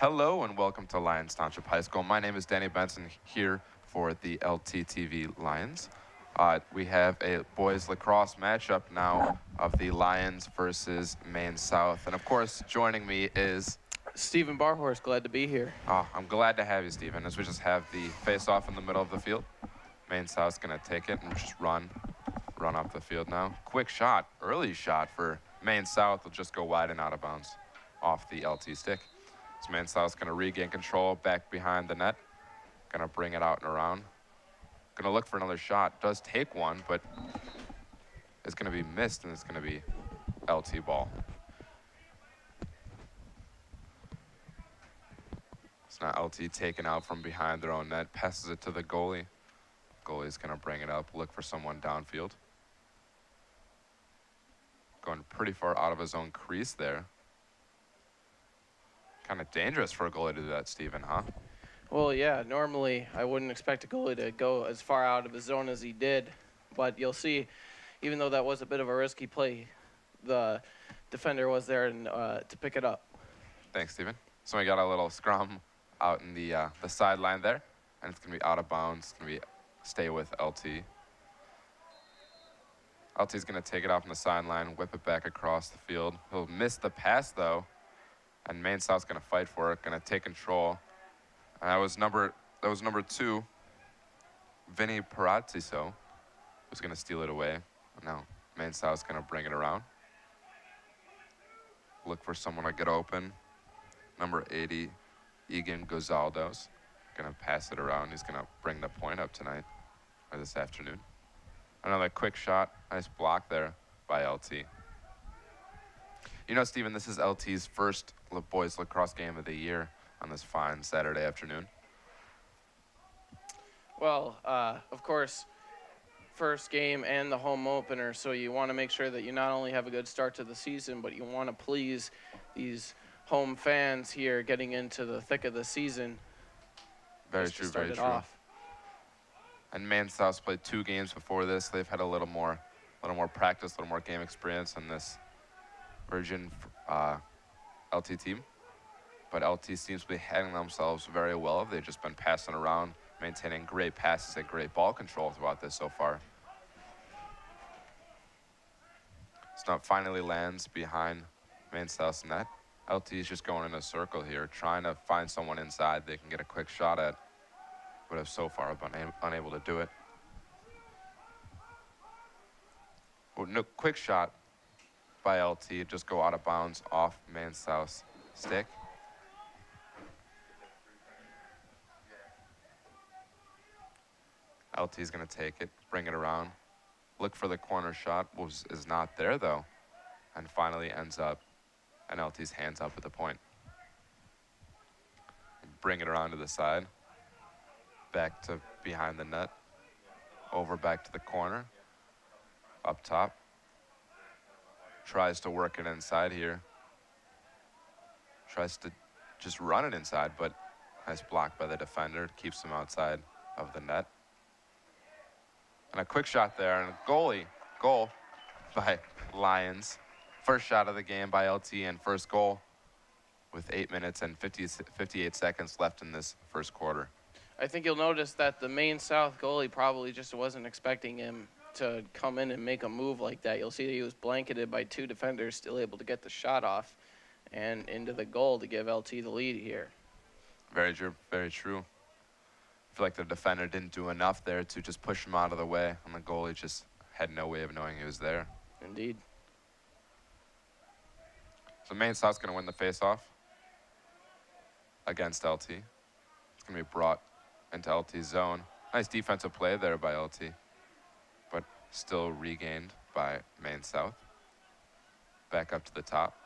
Hello and welcome to Lions Township High School. My name is Danny Benson here for the LTTV Lions. We have a boys lacrosse matchup now of the Lions versus Maine South. And of course, joining me is Stephen Barhorse, glad to be here. I'm glad to have you, Stephen, as we just have the face-off in the middle of the field. Maine South's going to take it and just run up the field now. Quick shot, early shot for Maine South will just go wide and out of bounds off the LT stick. So Maine South's going to regain control back behind the net. Going to bring it out and around. Going to look for another shot. Does take one, but it's going to be missed, and it's going to be LT ball. It's not LT taken out from behind their own net. Passes it to the goalie. Goalie's going to bring it up, look for someone downfield. Going pretty far out of his own crease there. Kind of dangerous for a goalie to do that, Stephen, huh? Well, yeah, normally I wouldn't expect a goalie to go as far out of his zone as he did. But you'll see, even though that was a bit of a risky play, the defender was there and, to pick it up. Thanks, Stephen. So we got a little scrum out in the sideline there, and it's going to be out of bounds. It's going to be stay with LT. LT's going to take it off on the sideline, whip it back across the field. He'll miss the pass, though, and Maine South's going to fight for it, going to take control. And that was number 2, Vinny Parazziso, who's going to steal it away. Now Maine South's going to bring it around. Look for someone to get open. Number 80, Egan Gozaldos, going to pass it around. He's going to bring the point up tonight, or this afternoon. Another quick shot. Nice block there by LT. You know, Stephen, this is LT's first boys lacrosse game of the year on this fine Saturday afternoon. Well, of course, first game and the home opener, so you want to make sure that you not only have a good start to the season, but you want to please these home fans here getting into the thick of the season. Very true, very true. And Maine South's played 2 games before this. They've had a little more practice, a little more game experience in this Virgin LT team. But LT seems to be handling themselves very well. They've just been passing around, maintaining great passes and great ball control throughout this so far. So now it finally lands behind Maine South's net. LT is just going in a circle here, trying to find someone inside they can get a quick shot at, but have so far been unable to do it. Well, no quick shot by LT, just go out of bounds off Maine South's stick. LT is going to take it, bring it around, look for the corner shot, which is not there though, and finally ends up in LT's hands up at the point. Bring it around to the side, back to behind the net, over back to the corner, up top. Tries to work it inside here. Tries to just run it inside, but nice block by the defender. Keeps him outside of the net. And a quick shot there, and a goal by Lions. First shot of the game by LT, and first goal with 8 minutes and 58 seconds left in this first quarter. I think you'll notice that the Maine South goalie probably just wasn't expecting him to come in and make a move like that. You'll see that he was blanketed by 2 defenders, still able to get the shot off and into the goal to give LT the lead here. Very true, very true. I feel like the defender didn't do enough there to just push him out of the way, and the goalie just had no way of knowing he was there. Indeed. So Maine South's going to win the face-off against LT. It's going to be brought into LT's zone. Nice defensive play there by LT, but still regained by Maine South. Back up to the top.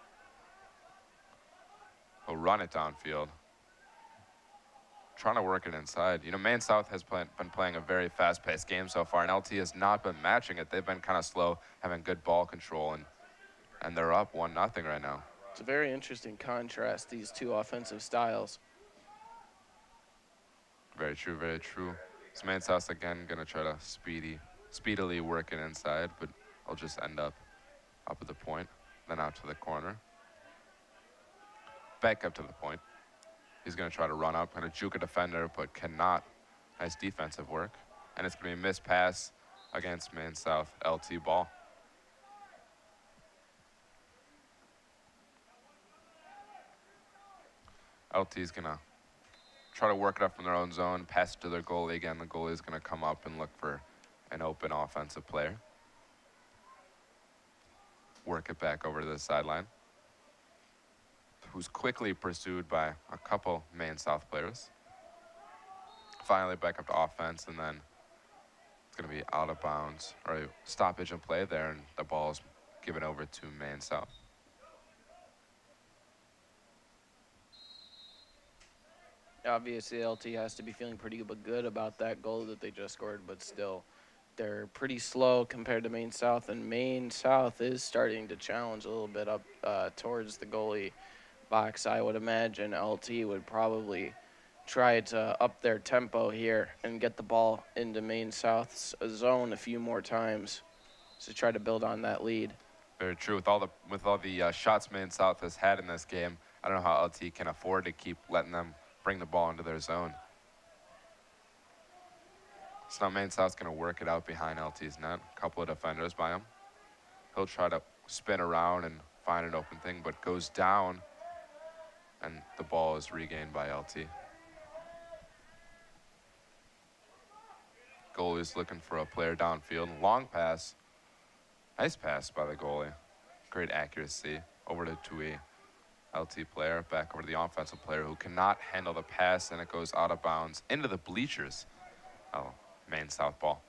He'll run it downfield. Trying to work it inside. You know, Maine South has been playing a very fast-paced game so far, and LT has not been matching it. They've been kind of slow, having good ball control, and they're up 1-0 right now. It's a very interesting contrast, these 2 offensive styles. Very true, very true. So Maine South again going to try to speedily work it inside, but I'll just end up at the point, then out to the corner. Back up to the point. He's going to try to run up, going to juke a defender, but cannot. Nice defensive work. And it's going to be a missed pass against Maine South LT ball. LT is going to try to work it up from their own zone, pass it to their goalie again. The goalie is going to come up and look for an open offensive player. Work it back over to the sideline, who's quickly pursued by a couple Maine South players. Finally back up to offense, and then it's going to be out of bounds, or a stoppage in play there, and the ball is given over to Maine South. Obviously, LT has to be feeling pretty good about that goal that they just scored, but still, they're pretty slow compared to Maine South, and Maine South is starting to challenge a little bit up towards the goalie box. I would imagine LT would probably try to up their tempo here and get the ball into Maine South's zone a few more times to try to build on that lead. Very true. With all the shots Maine South has had in this game, I don't know how LT can afford to keep letting them bring the ball into their zone. So now Maine South's going to work it out behind LT's net. A couple of defenders by him. He'll try to spin around and find an open thing, but goes down, and the ball is regained by LT. Goalie's looking for a player downfield. Long pass. Nice pass by the goalie. Great accuracy over to a LT player, back over to the offensive player who cannot handle the pass, and it goes out of bounds into the bleachers. Oh, Maine South ball.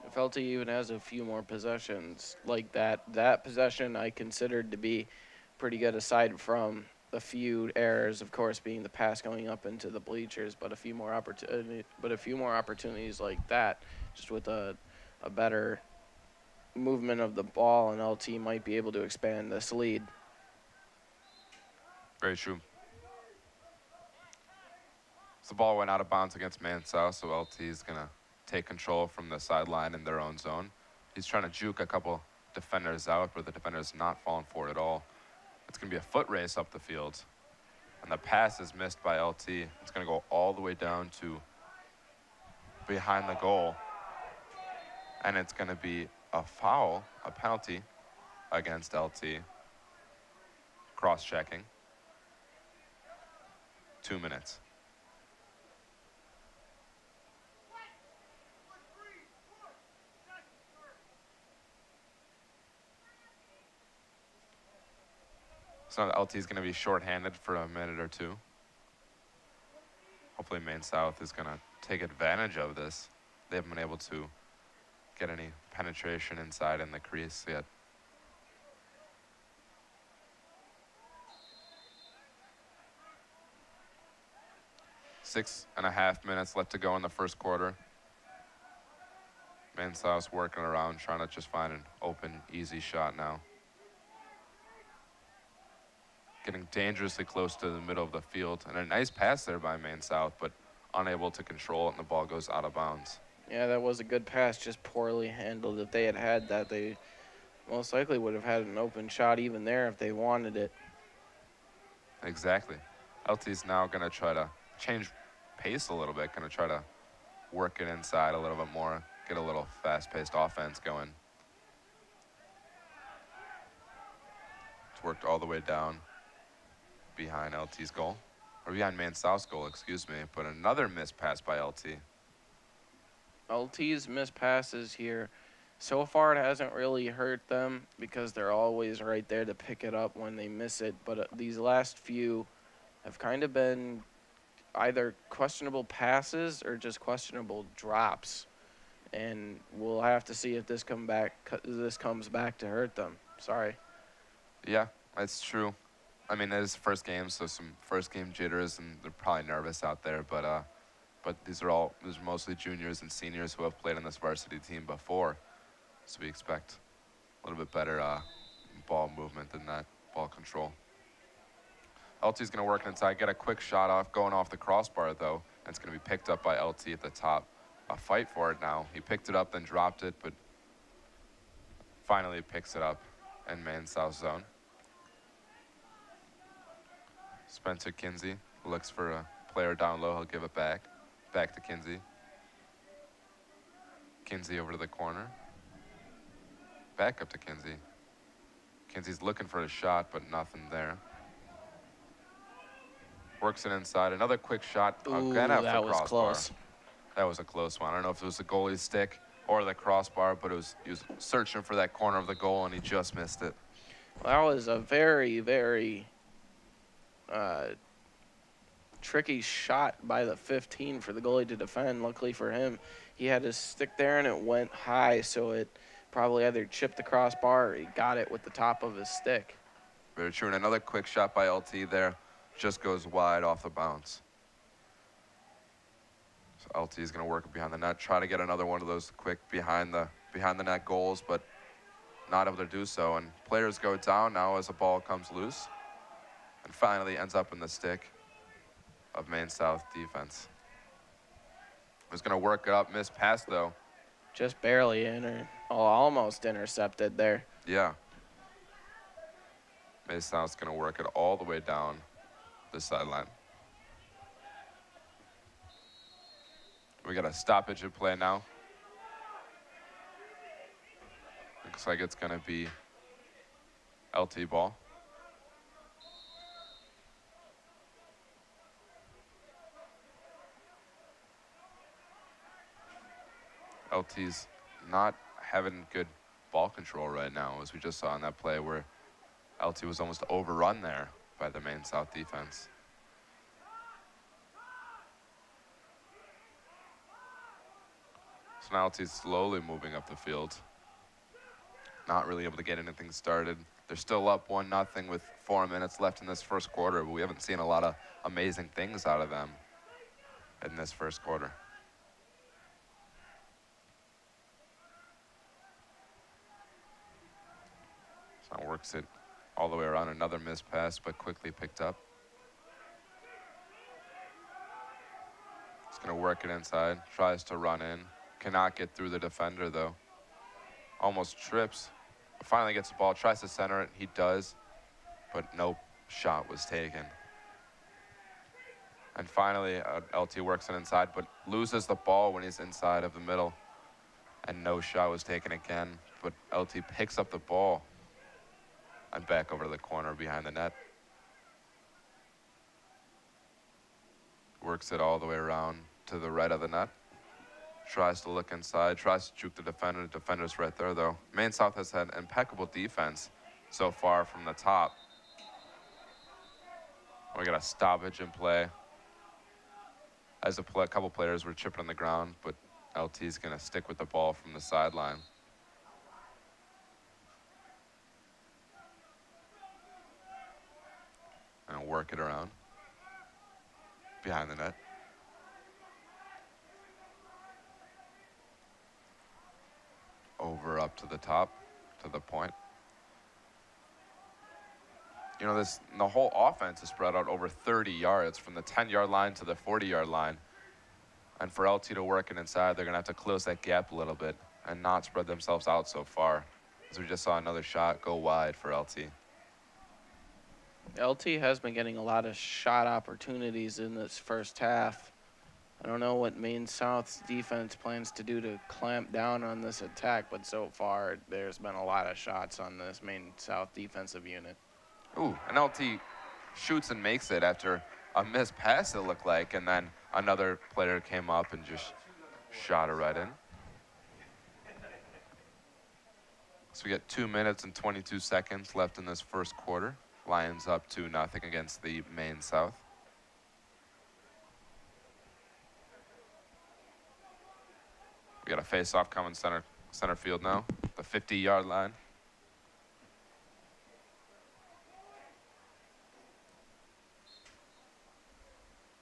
If LT even has a few more possessions like that possession I considered to be pretty good, aside from a few errors, of course, being the pass going up into the bleachers, but a few more opportunities like that, just with a better movement of the ball, and LT might be able to expand this lead. Very true. So the ball went out of bounds against Maine South, so LT is going to take control from the sideline in their own zone. He's trying to juke a couple defenders out, but the defender's not falling for it at all. It's going to be a foot race up the field, and the pass is missed by LT. It's going to go all the way down to behind the goal, and it's going to be a foul, a penalty against LT. Cross-checking. 2 minutes. So LT is going to be shorthanded for a minute or two. Hopefully Maine South is going to take advantage of this. They haven't been able to get any penetration inside in the crease yet. Six and a half minutes left to go in the first quarter. Maine South's working around, trying to just find an open, easy shot now. Getting dangerously close to the middle of the field. And a nice pass there by Maine South, but unable to control it, and the ball goes out of bounds. Yeah, that was a good pass, just poorly handled. If they had that, they most likely would have had an open shot even there if they wanted it. Exactly. LT's now going to try to change pace a little bit, going to try to work it inside a little bit more, get a little fast-paced offense going. It's worked all the way down behind LT's goal, or behind Maine South's goal, excuse me, but another missed pass by LT. LT's missed passes here, so far it hasn't really hurt them because they're always right there to pick it up when they miss it, but these last few have kind of been either questionable passes or just questionable drops, and we'll have to see if this comes back to hurt them. Sorry. Yeah, that's true. I mean, it is the first game, so some first game jitters, and they're probably nervous out there. But these are mostly juniors and seniors who have played on this varsity team before, so we expect a little bit better ball movement than that, ball control. LT's going to work inside, get a quick shot off, going off the crossbar though, and it's going to be picked up by LT at the top. A fight for it now. He picked it up, then dropped it, but finally picks it up in Maine South zone. Spencer Kinsey looks for a player down low. He'll give it back. Back to Kinsey. Kinsey over to the corner. Back up to Kinsey. Kinsey's looking for a shot, but nothing there. Works it inside. Another quick shot. Ooh, Again off the that was crossbar. close. That was a close one. I don't know if it was the goalie's stick or the crossbar, but he was searching for that corner of the goal, and he just missed it. Well, that was a very, very tricky shot by the 15 for the goalie to defend. Luckily for him, he had his stick there, and it went high, so it probably either chipped the crossbar or he got it with the top of his stick. Very true. And another quick shot by LT there. Just goes wide off the bounce. So LT is going to work behind the net, try to get another one of those quick behind the net goals, but not able to do so. And players go down now as the ball comes loose, and finally ends up in the stick of Maine South defense. Was going to work it up, missed pass though. Just barely in, or almost intercepted there. Yeah. Maine South's going to work it all the way down the sideline. We got a stoppage in play now. Looks like it's going to be LT ball. LT's not having good ball control right now, as we just saw in that play where LT was almost overrun there by the Maine South defense. So now LT's slowly moving up the field. Not really able to get anything started. They're still up 1-0 with 4 minutes left in this first quarter, but we haven't seen a lot of amazing things out of them in this first quarter. So now works it all the way around. Another missed pass, but quickly picked up. He's going to work it inside. Tries to run in. Cannot get through the defender, though. Almost trips. Finally gets the ball. Tries to center it. He does, but no shot was taken. And finally, LT works it inside, but loses the ball when he's inside of the middle. And no shot was taken again. But LT picks up the ball and back over to the corner behind the net. Works it all the way around to the right of the net. Tries to look inside, tries to juke the defender. The defender's right there, though. Maine South has had impeccable defense so far from the top. We got a stoppage in play, as a couple players were chipping on the ground, but LT's going to stick with the ball from the sideline. And work it around behind the net. Over up to the top, to the point. You know, the whole offense is spread out over 30 yards from the 10-yard line to the 40-yard line. And for LT to work it inside, they're going to have to close that gap a little bit and not spread themselves out so far, as we just saw another shot go wide for LT. LT has been getting a lot of shot opportunities in this first half. I don't know what Maine South's defense plans to do to clamp down on this attack, but so far there's been a lot of shots on this Maine South defensive unit. Ooh, and LT shoots and makes it after a missed pass, it looked like, and then another player came up and just shot it right in. So we got 2 minutes and 22 seconds left in this first quarter. Lions up 2-0 against the Maine South. We got a face-off coming center field now, the 50-yard line.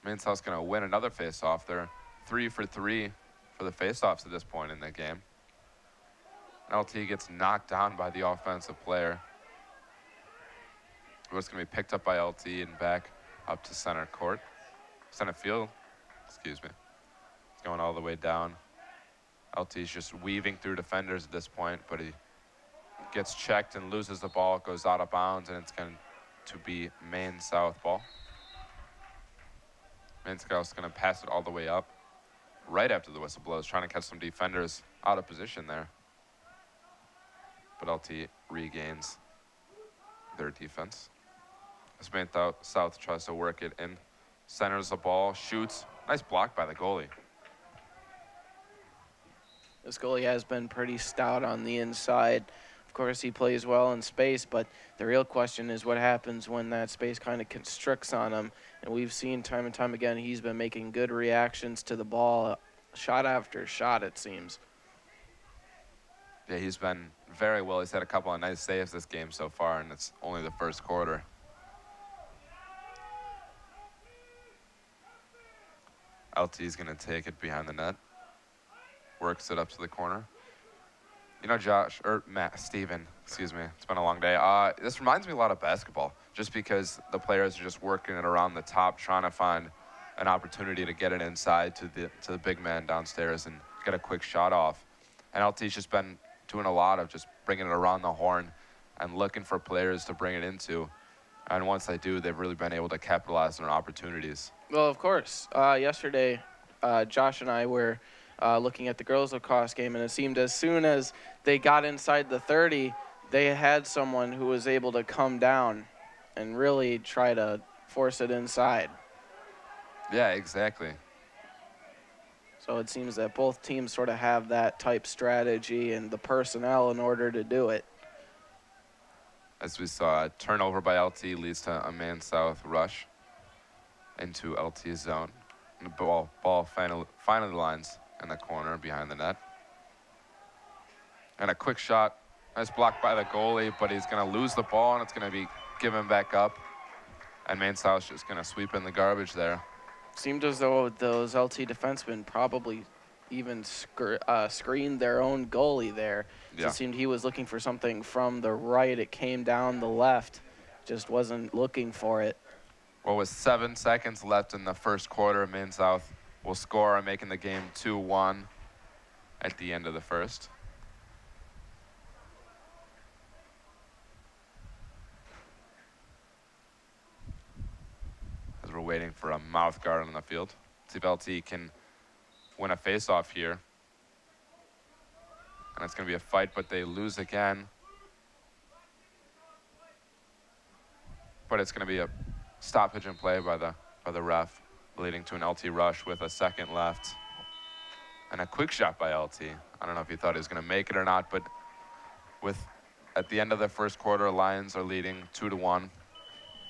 Maine South's going to win another face-off. They're 3 for 3 for the face-offs at this point in the game. LT gets knocked down by the offensive player. It's going to be picked up by LT and back up to center field, excuse me. It's going all the way down. LT's just weaving through defenders at this point, but he gets checked and loses the ball. It goes out of bounds, and it's going to be Maine South ball. Maine South's going to pass it all the way up right after the whistle blows, trying to catch some defenders out of position there. But LT regains their defense. As Maine South tries to work it in, centers the ball, shoots. Nice block by the goalie. This goalie has been pretty stout on the inside. Of course, he plays well in space, but the real question is what happens when that space kind of constricts on him. And we've seen time and time again he's been making good reactions to the ball, shot after shot, it seems. Yeah, he's been very well. He's had a couple of nice saves this game so far, and it's only the first quarter. LT's going to take it behind the net. Works it up to the corner. You know, Steven, excuse me, it's been a long day. This reminds me a lot of basketball, just because the players are just working it around the top, trying to find an opportunity to get it inside to the big man downstairs and get a quick shot off. And LT's just been doing a lot of just bringing it around the horn and looking for players to bring it into. And once they do, they've really been able to capitalize on their opportunities. Well, of course. Yesterday, Josh and I were looking at the girls' lacrosse game, and it seemed as soon as they got inside the 30, they had someone who was able to come down and really try to force it inside. Yeah, exactly. So it seems that both teams sort of have that type strategy and the personnel in order to do it. As we saw, a turnover by LT leads to a Maine South rush into LT's zone. And the ball finally lines in the corner behind the net. And a quick shot. Nice block by the goalie, but he's going to lose the ball, and it's going to be given back up. And Maine South's just going to sweep in the garbage there. Seemed as though those LT defensemen probably even screened their own goalie there. Yeah. It seemed he was looking for something from the right. It came down the left. Just wasn't looking for it. Well, with 7 seconds left in the first quarter, Maine South will score, making the game 2-1 at the end of the first. As we're waiting for a mouth guard on the field. See if LT can win a face-off here. And it's going to be a fight, but they lose again. But it's going to be a stoppage in play by the ref, leading to an LT rush with a second left. And a quick shot by LT. I don't know if he thought he was going to make it or not, but at the end of the first quarter, Lions are leading 2-1.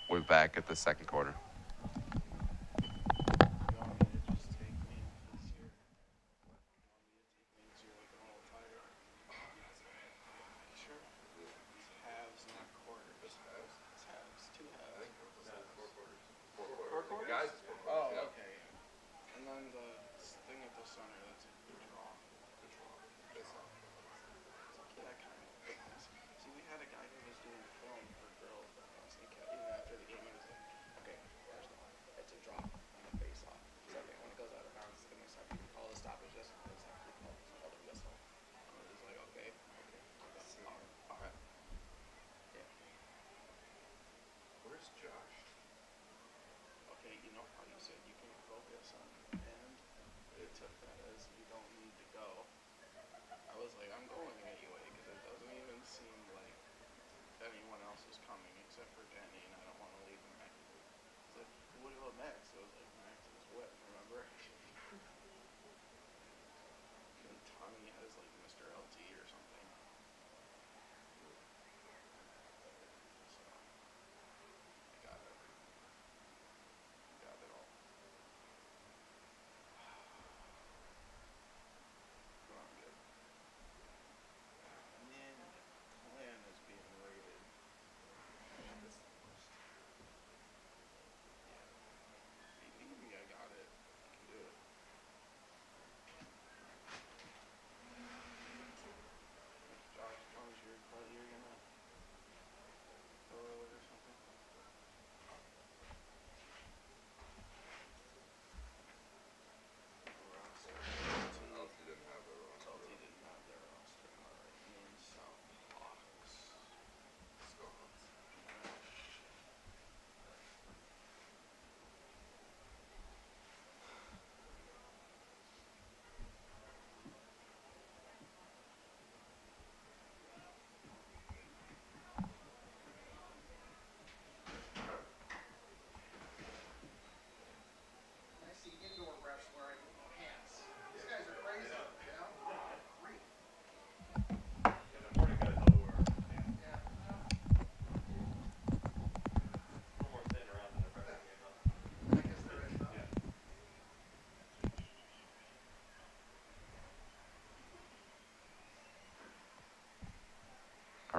We're back at the second quarter.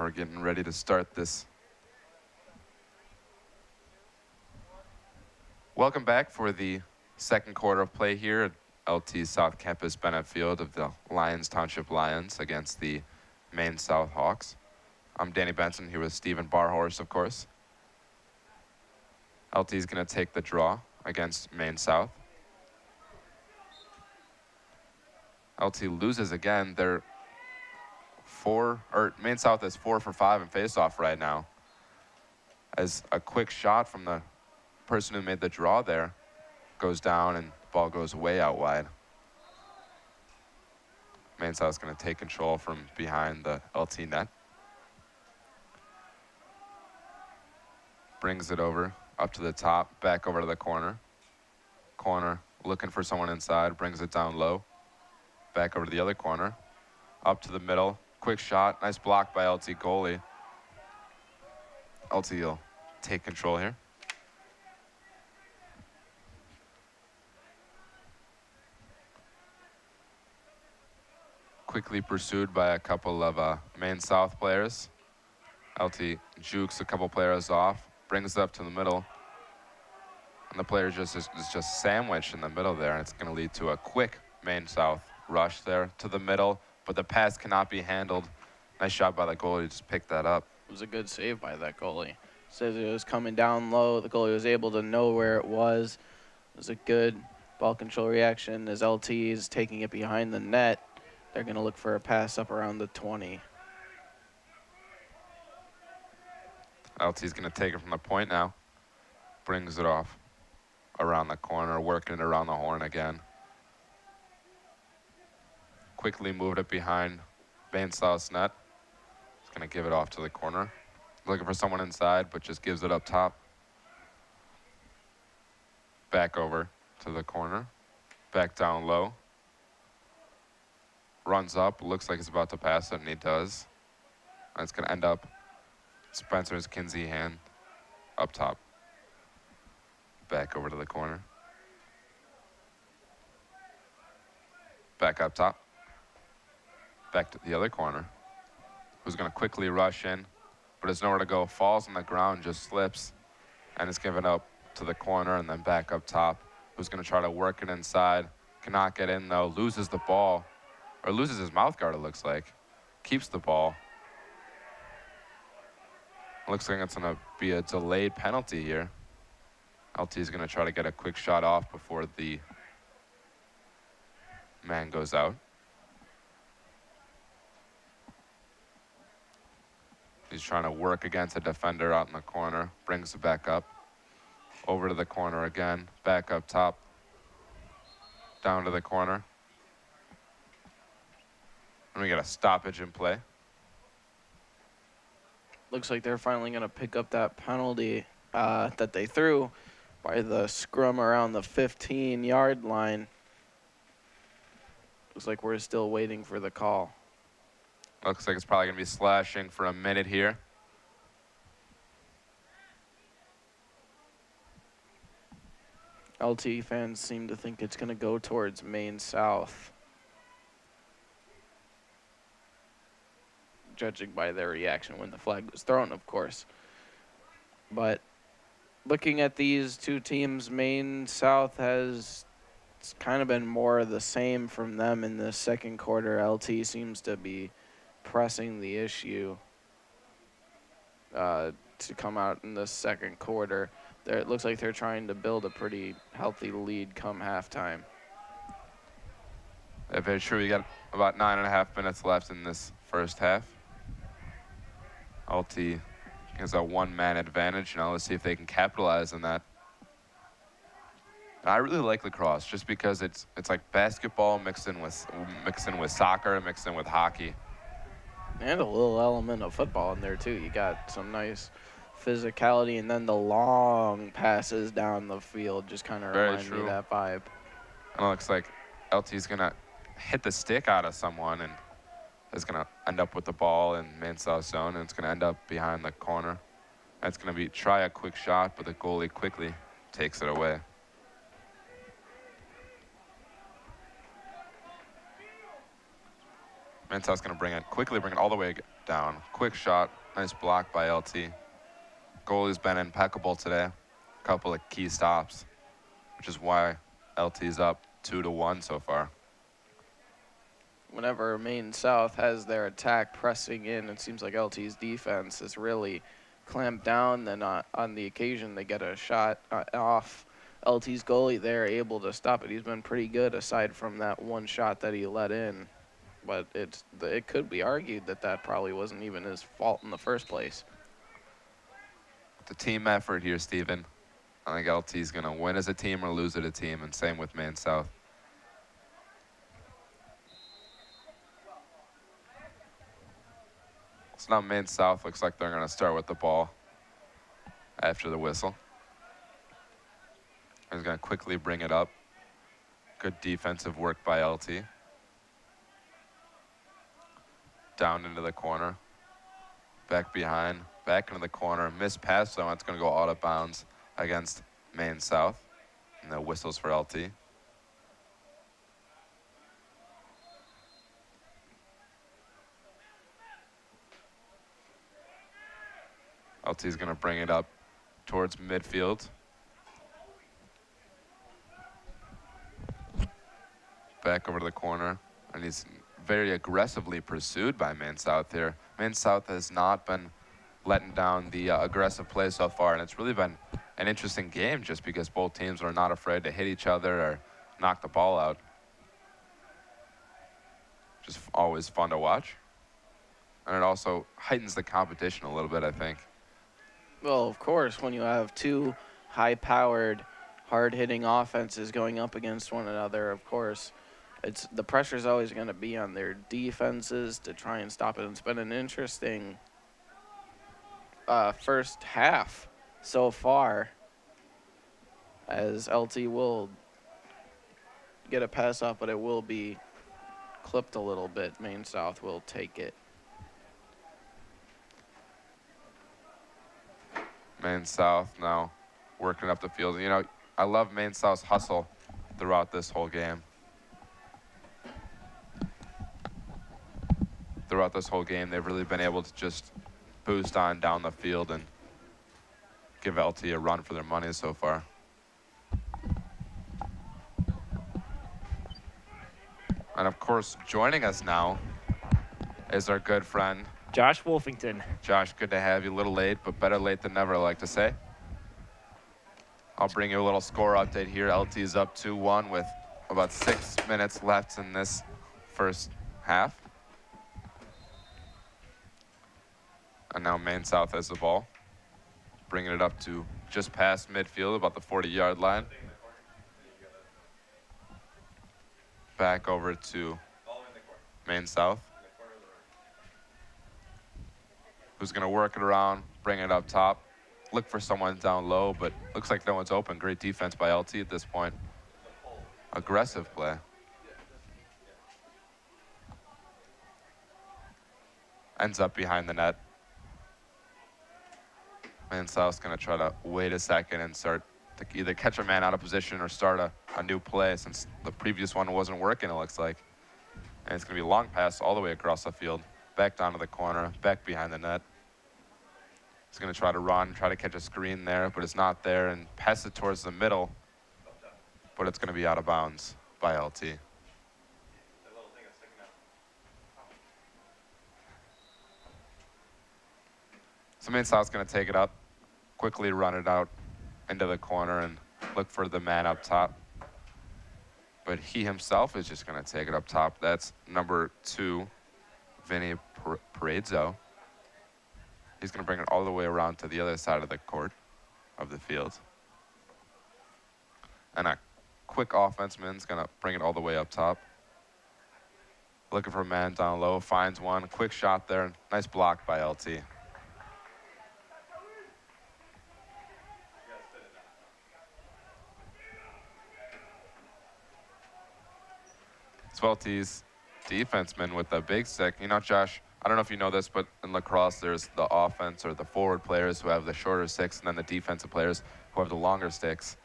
We're getting ready to start this. Welcome back for the second quarter of play here at LT South Campus Bennett Field of the Lyons Township Lions against the Maine South Hawks. I'm Danny Benson here with Stephen Barhorse, of course. LT is going to take the draw against Maine South. LT loses again. Maine South is 4 for 5 in faceoff right now. As a quick shot from the person who made the draw there goes down and the ball goes way out wide. Maine South is going to take control from behind the LT net. Brings it over, up to the top, back over to the corner. Corner, looking for someone inside, brings it down low. Back over to the other corner, up to the middle. Quick shot, nice block by LT goalie. LT will take control here. Quickly pursued by a couple of Maine South players. LT jukes a couple players off, brings it up to the middle. And the player is just sandwiched in the middle there, and it's going to lead to a quick Maine South rush there to the middle, but the pass cannot be handled. Nice shot by the goalie to just pick that up. It was a good save by that goalie. Says it was coming down low. The goalie was able to know where it was. It was a good ball control reaction as LT is taking it behind the net. They're going to look for a pass up around the 20. LT's going to take it from the point now. Brings it off around the corner, working it around the horn again. Quickly moved it behind Maine South's net. He's going to give it off to the corner. Looking for someone inside, but just gives it up top. Back over to the corner. Back down low. Runs up, looks like he's about to pass it, and he does. And it's going to end up Spencer's Kinsey hand up top. Back over to the corner. Back up top. Back to the other corner. Who's going to quickly rush in, but has nowhere to go. Falls on the ground, just slips, and is given up to the corner and then back up top. Who's going to try to work it inside. Cannot get in, though. Loses the ball. Or loses his mouth guard, it looks like. Keeps the ball. Looks like it's going to be a delayed penalty here. LT is going to try to get a quick shot off before the man goes out. He's trying to work against a defender out in the corner. Brings it back up. Over to the corner again. Back up top. Down to the corner. And we got a stoppage in play. Looks like they're finally going to pick up that penalty that they threw by the scrum around the 15-yard line. Looks like we're still waiting for the call. Looks like it's probably going to be slashing for a minute here. LT fans seem to think it's going to go towards Maine South, judging by their reaction when the flag was thrown, of course. But looking at these two teams, Maine South has kind of been more of the same from them in the second quarter. LT seems to be pressing the issue to come out in the second quarter. It looks like they're trying to build a pretty healthy lead come halftime. Yeah, very true. We got about 9.5 minutes left in this first half. LT has a one-man advantage. Now let's see if they can capitalize on that. I really like lacrosse just because it's like basketball mixed in with soccer, mixed in with hockey. And a little element of football in there, too. You got some nice physicality, and then the long passes down the field just kind of remind me of that vibe. And it looks like LT's going to hit the stick out of someone and is going to end up with the ball in Maine South zone, and it's going to end up behind the corner. And it's going to be try a quick shot, but the goalie quickly takes it away. Maine South's going to quickly bring it all the way down. Quick shot, nice block by LT. Goalie's been impeccable today. A couple of key stops, which is why LT's up 2-1 so far. Whenever Maine South has their attack pressing in, it seems like LT's defense is really clamped down. Then on the occasion they get a shot off LT's goalie, they're able to stop it. He's been pretty good aside from that one shot that he let in. But it could be argued that that probably wasn't even his fault in the first place. It's a team effort here, Steven. I think LT's going to win as a team or lose as a team, and same with Maine South. So now Maine South looks like they're going to start with the ball after the whistle. He's going to quickly bring it up. Good defensive work by LT. Down into the corner. Back behind. Back into the corner. Missed pass, so it's going to go out of bounds against Maine South. And the whistles for LT. LT's going to bring it up towards midfield. Back over to the corner. And he's very aggressively pursued by Maine South here. Maine South has not been letting down the aggressive play so far, and it's really been an interesting game just because both teams are not afraid to hit each other or knock the ball out. Just always fun to watch. And it also heightens the competition a little bit, I think. Well, of course, when you have two high-powered, hard-hitting offenses going up against one another, of course, the pressure's always going to be on their defenses to try and stop it. It's been an interesting first half so far, as LT will get a pass off, but it will be clipped a little bit. Maine South will take it. Maine South now working up the field. You know, I love Maine South's hustle throughout this whole game. Throughout this whole game, they've really been able to just boost on down the field and give LT a run for their money so far. And of course, joining us now is our good friend, Josh Wolfington. Josh, good to have you. A little late, but better late than never, I like to say. I'll bring you a little score update here. LT is up 2-1 with about 6 minutes left in this first half. And now Maine South has the ball, bringing it up to just past midfield, about the 40-yard line. Back over to Maine South, who's going to work it around, bring it up top, look for someone down low, but looks like no one's open. Great defense by LT at this point. Aggressive play. Ends up behind the net. Maine South's going to try to wait a second and start to either catch a man out of position or start a new play, since the previous one wasn't working, it looks like. And it's going to be a long pass all the way across the field, back down to the corner, back behind the net. He's going to try to run, try to catch a screen there, but it's not there, and pass it towards the middle, but it's going to be out of bounds by LT. So Maine South's going to take it up, quickly run it out into the corner and look for the man up top. But he himself is just going to take it up top. That's number 2, Vinny Paredzo. He's going to bring it all the way around to the other side of the court, of the field. And a quick offenseman's going to bring it all the way up top. Looking for a man down low, finds one. Quick shot there. Nice block by LT. LT's defenseman with a big stick. You know, Josh, I don't know if you know this, but in lacrosse, there's the offense or the forward players who have the shorter sticks, and then the defensive players who have the longer sticks.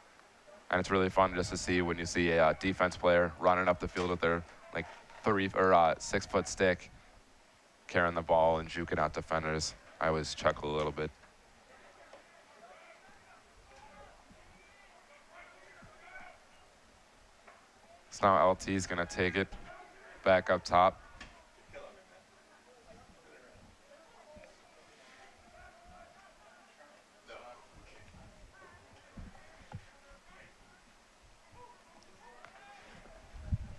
And it's really fun just to see when you see a defense player running up the field with their like 3 or 6 foot stick, carrying the ball and juking out defenders. I always chuckle a little bit. So now LT's going to take it back up top.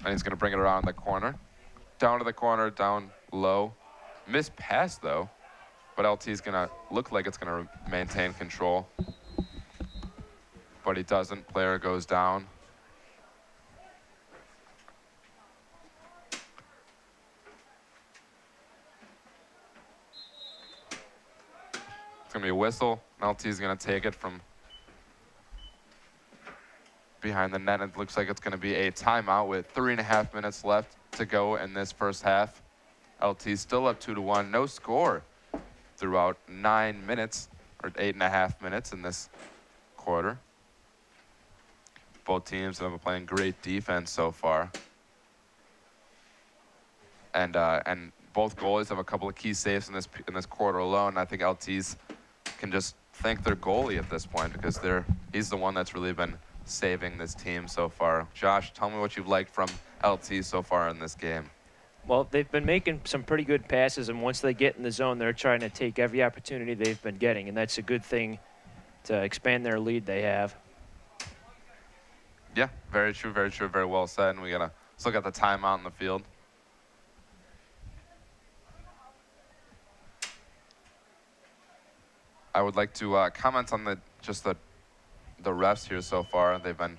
And he's going to bring it around the corner. Down to the corner, down low. Missed pass, though. But LT's going to look like it's going to maintain control. But he doesn't. Player goes down. It's going to be a whistle. LT's going to take it from behind the net. It looks like it's going to be a timeout with 3.5 minutes left to go in this first half. LT still up 2-1. No score throughout 9 minutes, or 8.5 minutes in this quarter. Both teams have been playing great defense so far. And both goalies have a couple of key saves in this quarter alone. I think LT's can just thank their goalie at this point, because he's the one that's really been saving this team so far. Josh, tell me what you've liked from LT so far in this game. Well, they've been making some pretty good passes, and once they get in the zone, they're trying to take every opportunity they've been getting, and that's a good thing to expand their lead they have. Yeah, very true, very well said. And we gotta look at the timeout in the field. I would like to comment on the refs here so far. They've been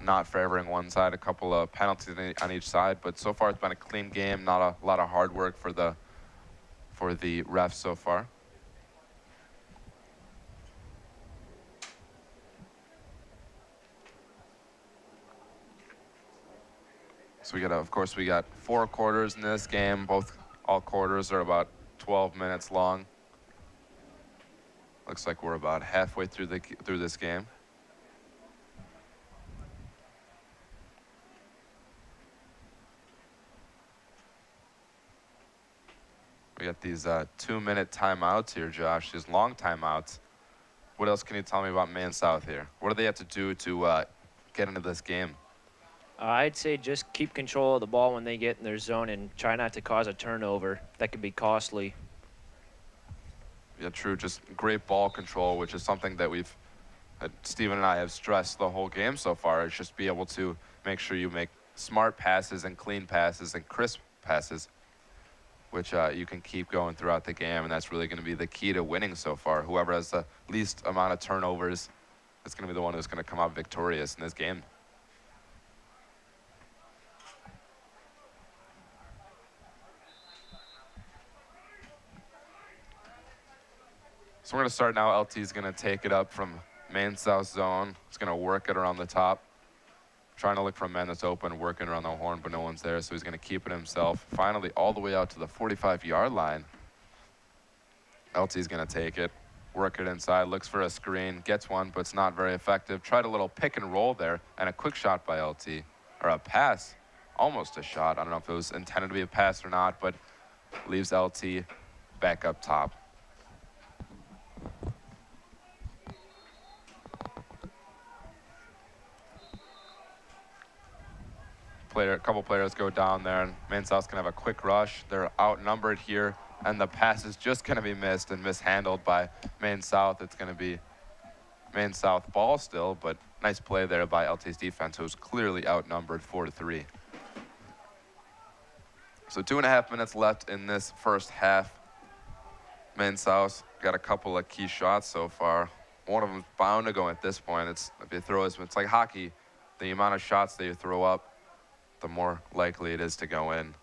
not favoring one side, a couple of penalties on each side, but so far it's been a clean game. Not a lot of hard work for the refs so far. So of course we got 4 quarters in this game. All quarters are about 12 minutes long. Looks like we're about halfway through this game. We got these 2-minute timeouts here, Josh. These long timeouts. What else can you tell me about Maine South here? What do they have to do to get into this game? I'd say just keep control of the ball when they get in their zone and try not to cause a turnover. That could be costly. Yeah, true. Just great ball control, which is something that Steven and I have stressed the whole game so far. Is just be able to make sure you make smart passes and clean passes and crisp passes, which you can keep going throughout the game, and that's really going to be the key to winning so far. Whoever has the least amount of turnovers is going to be the one who's going to come out victorious in this game. So we're going to start now. LT's going to take it up from Maine South zone. He's going to work it around the top. Trying to look for a man that's open, working around the horn, but no one's there, so he's going to keep it himself. Finally, all the way out to the 45-yard line. LT's going to take it, work it inside, looks for a screen, gets one, but it's not very effective. Tried a little pick and roll there, and a quick shot by LT, or a pass, almost a shot. I don't know if it was intended to be a pass or not, but leaves LT back up top. A couple players go down there, and Maine South's gonna have a quick rush. They're outnumbered here, and the pass is just gonna be missed and mishandled by Maine South. It's gonna be Maine South ball still, but nice play there by LT's defense, who's clearly outnumbered 4-3. So 2.5 minutes left in this first half. Maine South got a couple of key shots so far. One of them's bound to go at this point. It's like hockey. The amount of shots that you throw up, the more likely it is to go in.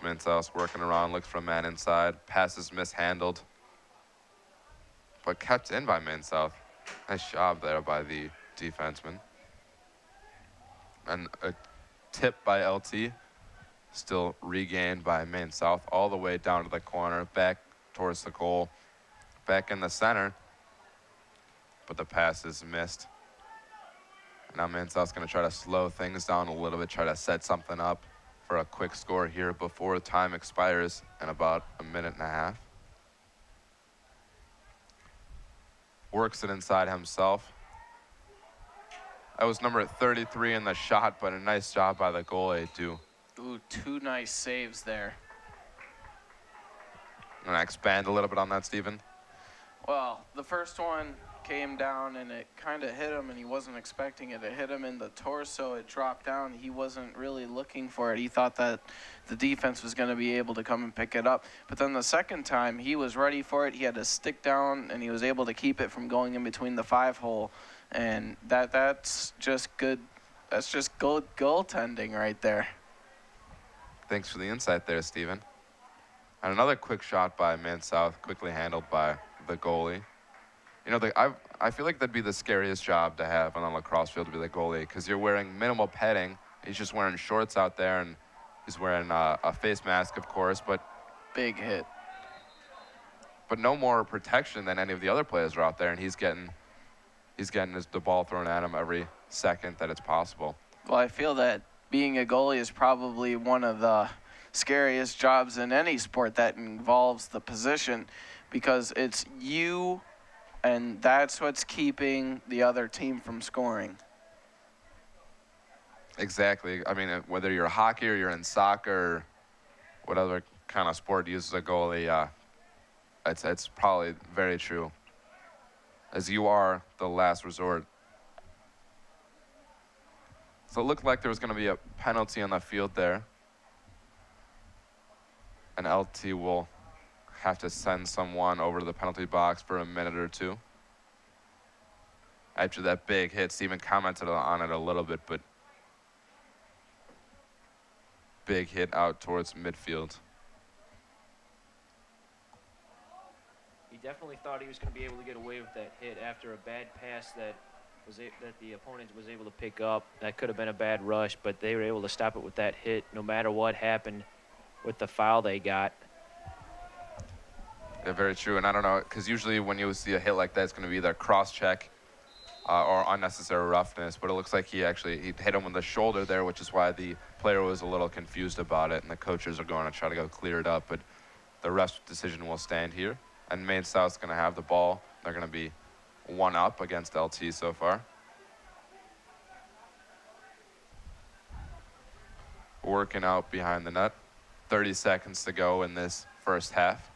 Maine South's working around, looks for a man inside. Pass is mishandled, but kept in by Maine South. Nice job there by the defenseman. And a tip by LT, still regained by Maine South, all the way down to the corner, back towards the goal, back in the center, but the pass is missed. Now Maine South's going to try to slow things down a little bit, try to set something up for a quick score here before time expires in about a minute and a half. Works it inside himself. That was number 33 in the shot, but a nice job by the goalie to. Ooh, 2 nice saves there. And I expand a little bit on that, Stephen. Well, the first one came down and it kind of hit him, and he wasn't expecting it. It hit him in the torso. It dropped down. He wasn't really looking for it. He thought that the defense was going to be able to come and pick it up. But then the second time, he was ready for it. He had to stick down, and he was able to keep it from going in between the 5-hole. And that's just good. That's just good goaltending right there. Thanks for the insight there, Stephen. And another quick shot by Maine South, quickly handled by the goalie. You know, I feel like that'd be the scariest job to have on a lacrosse field, to be the goalie, because you're wearing minimal padding. He's just wearing shorts out there, and he's wearing a face mask, of course, but big hit. But no more protection than any of the other players are out there, and he's getting the ball thrown at him every second that it's possible. Well, I feel that being a goalie is probably one of the scariest jobs in any sport that involves the position, because it's you, and that's what's keeping the other team from scoring. Exactly. I mean, whether you're hockey or you're in soccer, or whatever kind of sport uses a goalie, it's probably very true, as you are the last resort. So it looked like there was going to be a penalty on the field there. And LT will have to send someone over to the penalty box for a minute or two. After that big hit, Steven commented on it a little bit, but big hit out towards midfield. He definitely thought he was going to be able to get away with that hit after a bad pass that the opponent was able to pick up. That could have been a bad rush, but they were able to stop it with that hit no matter what happened with the foul they got. Yeah, very true. And I don't know, because usually when you see a hit like that, it's going to be either cross-check or unnecessary roughness. But it looks like he hit him with the shoulder there, which is why the player was a little confused about it. And the coaches are going to try to go clear it up. But the ref decision will stand here. And Maine South's going to have the ball. They're going to be 1-up against LT so far. Working out behind the net. 30 seconds to go in this first half.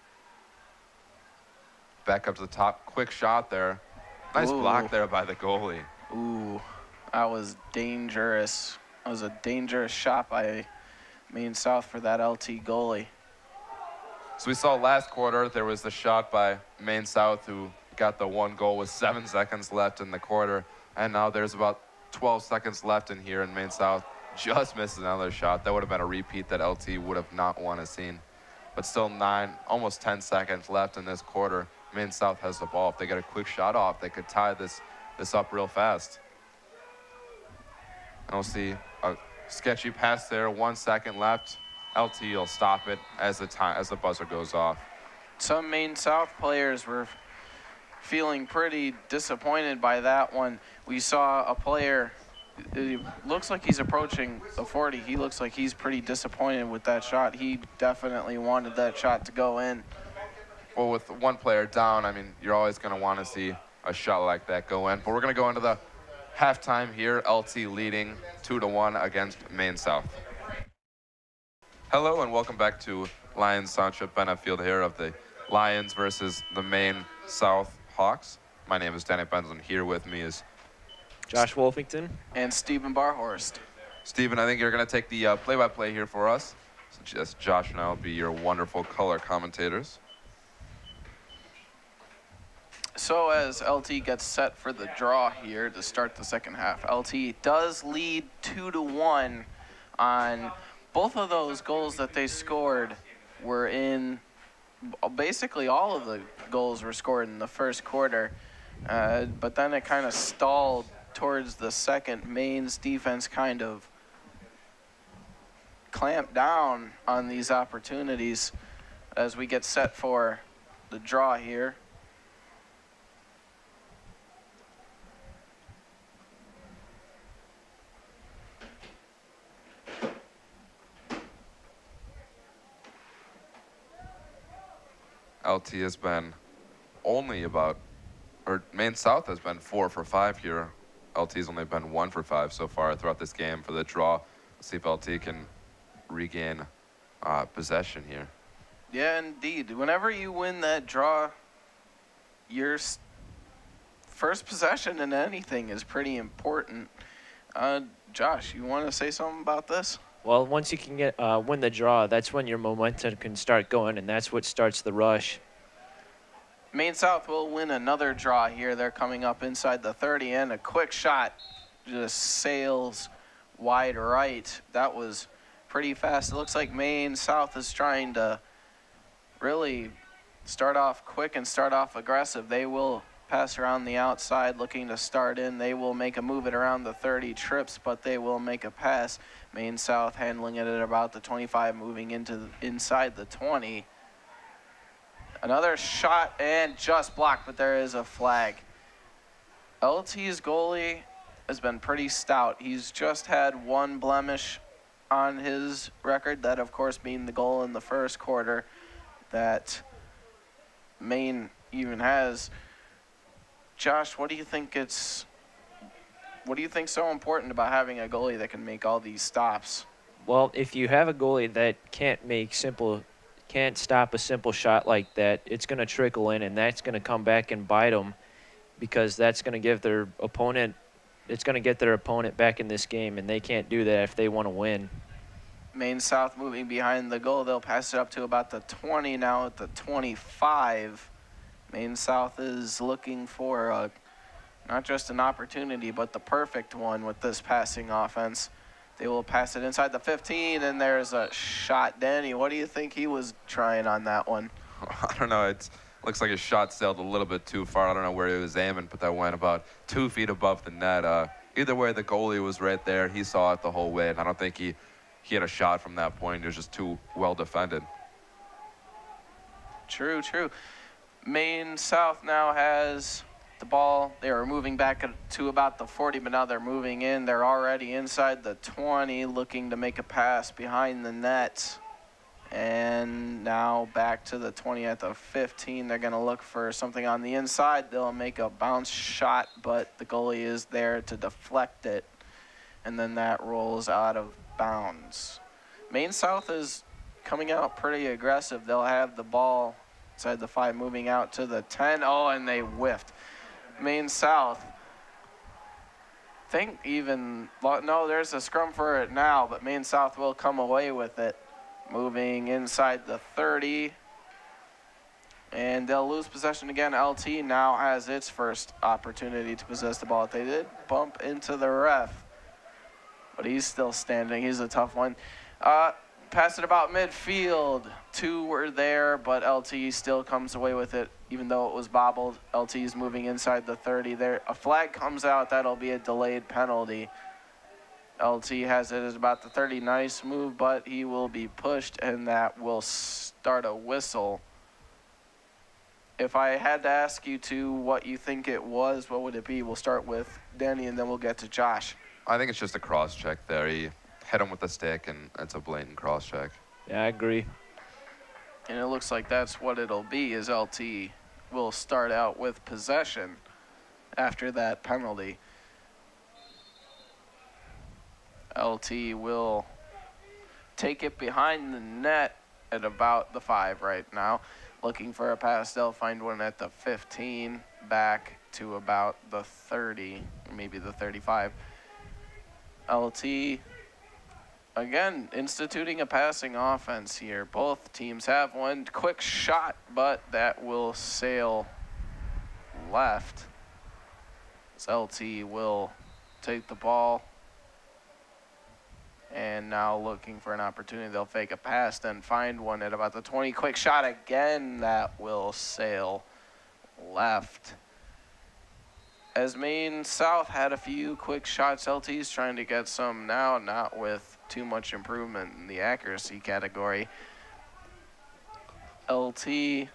Back up to the top. Quick shot there. Nice block there by the goalie. Ooh, that was dangerous. That was a dangerous shot by Maine South for that LT goalie. So we saw last quarter there was the shot by Maine South, who got the 1 goal with 7 seconds left in the quarter. And now there's about 12 seconds left in here, and Maine South just misses another shot. That would have been a repeat that LT would have not want to seen. But still almost 10 seconds left in this quarter. Maine South has the ball. If they get a quick shot off, they could tie this up real fast. And we'll see a sketchy pass there. 1 second left. LT will stop it as the buzzer goes off. Some Maine South players were feeling pretty disappointed by that one. We saw a player, it looks like he's approaching the 40. He looks like he's pretty disappointed with that shot. He definitely wanted that shot to go in. Well, with one player down, I mean, you're always going to want to see a shot like that go in. But we're going to go into the halftime here. LT leading 2-1 against Maine South. Hello and welcome back to Lions Township Benefield here of the Lions versus the Maine South Hawks. My name is Danny Benson. Here with me is Josh Wolfington and Stephen Barhorst. Stephen, I think you're going to take the play-by-play here for us. So just Josh and I will be your wonderful color commentators. So as LT gets set for the draw here to start the second half, LT does lead 2-1 on both of those goals that they scored were in, basically all of the goals were scored in the first quarter, but then it kind of stalled towards the second. Maine's defense kind of clamped down on these opportunities as we get set for the draw here. LT has been only about, or Maine South has been 4 for 5 here. LT's only been 1 for 5 so far throughout this game for the draw. Let's see if LT can regain possession here. Yeah, indeed. Whenever you win that draw, your first possession in anything is pretty important. Josh, you want to say something about this? Well, once you can get win the draw, that's when your momentum can start going, and that's what starts the rush. Maine South will win another draw here. They're coming up inside the 30, and a quick shot just sails wide right. That was pretty fast. It looks like Maine South is trying to really start off quick and start off aggressive. They will pass around the outside looking to start in. They will make a move at around the 30 trips, but they will make a pass. Maine South handling it at about the 25, moving into inside the 20. Another shot and just blocked, but there is a flag. LT's goalie has been pretty stout. He's just had one blemish on his record, that of course being the goal in the first quarter that Maine even has. Josh, what do you think so important about having a goalie that can make all these stops? Well, if you have a goalie that can't stop a simple shot like that, it's going to trickle in, and that's going to come back and bite them, because that's going to give their opponent, it's going to get their opponent back in this game, and they can't do that if they want to win. Maine South moving behind the goal. They'll pass it up to about the 20 now at the 25. Maine South is looking for not just an opportunity, but the perfect one with this passing offense. They will pass it inside the 15, and there's a shot. Danny, what do you think he was trying on that one? I don't know. It looks like his shot sailed a little bit too far. I don't know where he was aiming, but that went about 2 feet above the net. Either way, the goalie was right there. He saw it the whole way, and I don't think he had a shot from that point. It was just too well defended. True, true. Maine South now has the ball. They are moving back to about the 40, but now they're moving in. They're already inside the 20, looking to make a pass behind the net. And now back to the 20 at the 15. They're going to look for something on the inside. They'll make a bounce shot, but the goalie is there to deflect it. And then that rolls out of bounds. Maine South is coming out pretty aggressive. They'll have the ball inside the 5, moving out to the 10. Oh, and they whiffed. Maine South, no, there's a scrum for it now, but Maine South will come away with it. Moving inside the 30. And they'll lose possession again. LT now has its first opportunity to possess the ball. They did bump into the ref, but he's still standing. He's a tough one. Pass it about midfield. 2 were there, but LT still comes away with it, even though it was bobbled. LT is moving inside the 30 there. A flag comes out. That'll be a delayed penalty. LT has it at about the 30. Nice move, but he will be pushed, and that will start a whistle. If I had to ask you what you think it was, what would it be? We'll start with Danny, and then we'll get to Josh. I think it's just a cross check there. He hit him with the stick, and it's a blatant cross check. Yeah, I agree. And it looks like that's what it'll be, is LT will start out with possession after that penalty. LT will take it behind the net at about the 5 right now. Looking for a pass. They'll find one at the 15, back to about the 30, maybe the 35. LT, again, instituting a passing offense here. Both teams have one. Quick shot, but that will sail left. As LT will take the ball. And now looking for an opportunity. They'll fake a pass, then find one at about the 20. Quick shot again. That will sail left. As Maine South had a few quick shots, LT's trying to get some now, not with too much improvement in the accuracy category. LT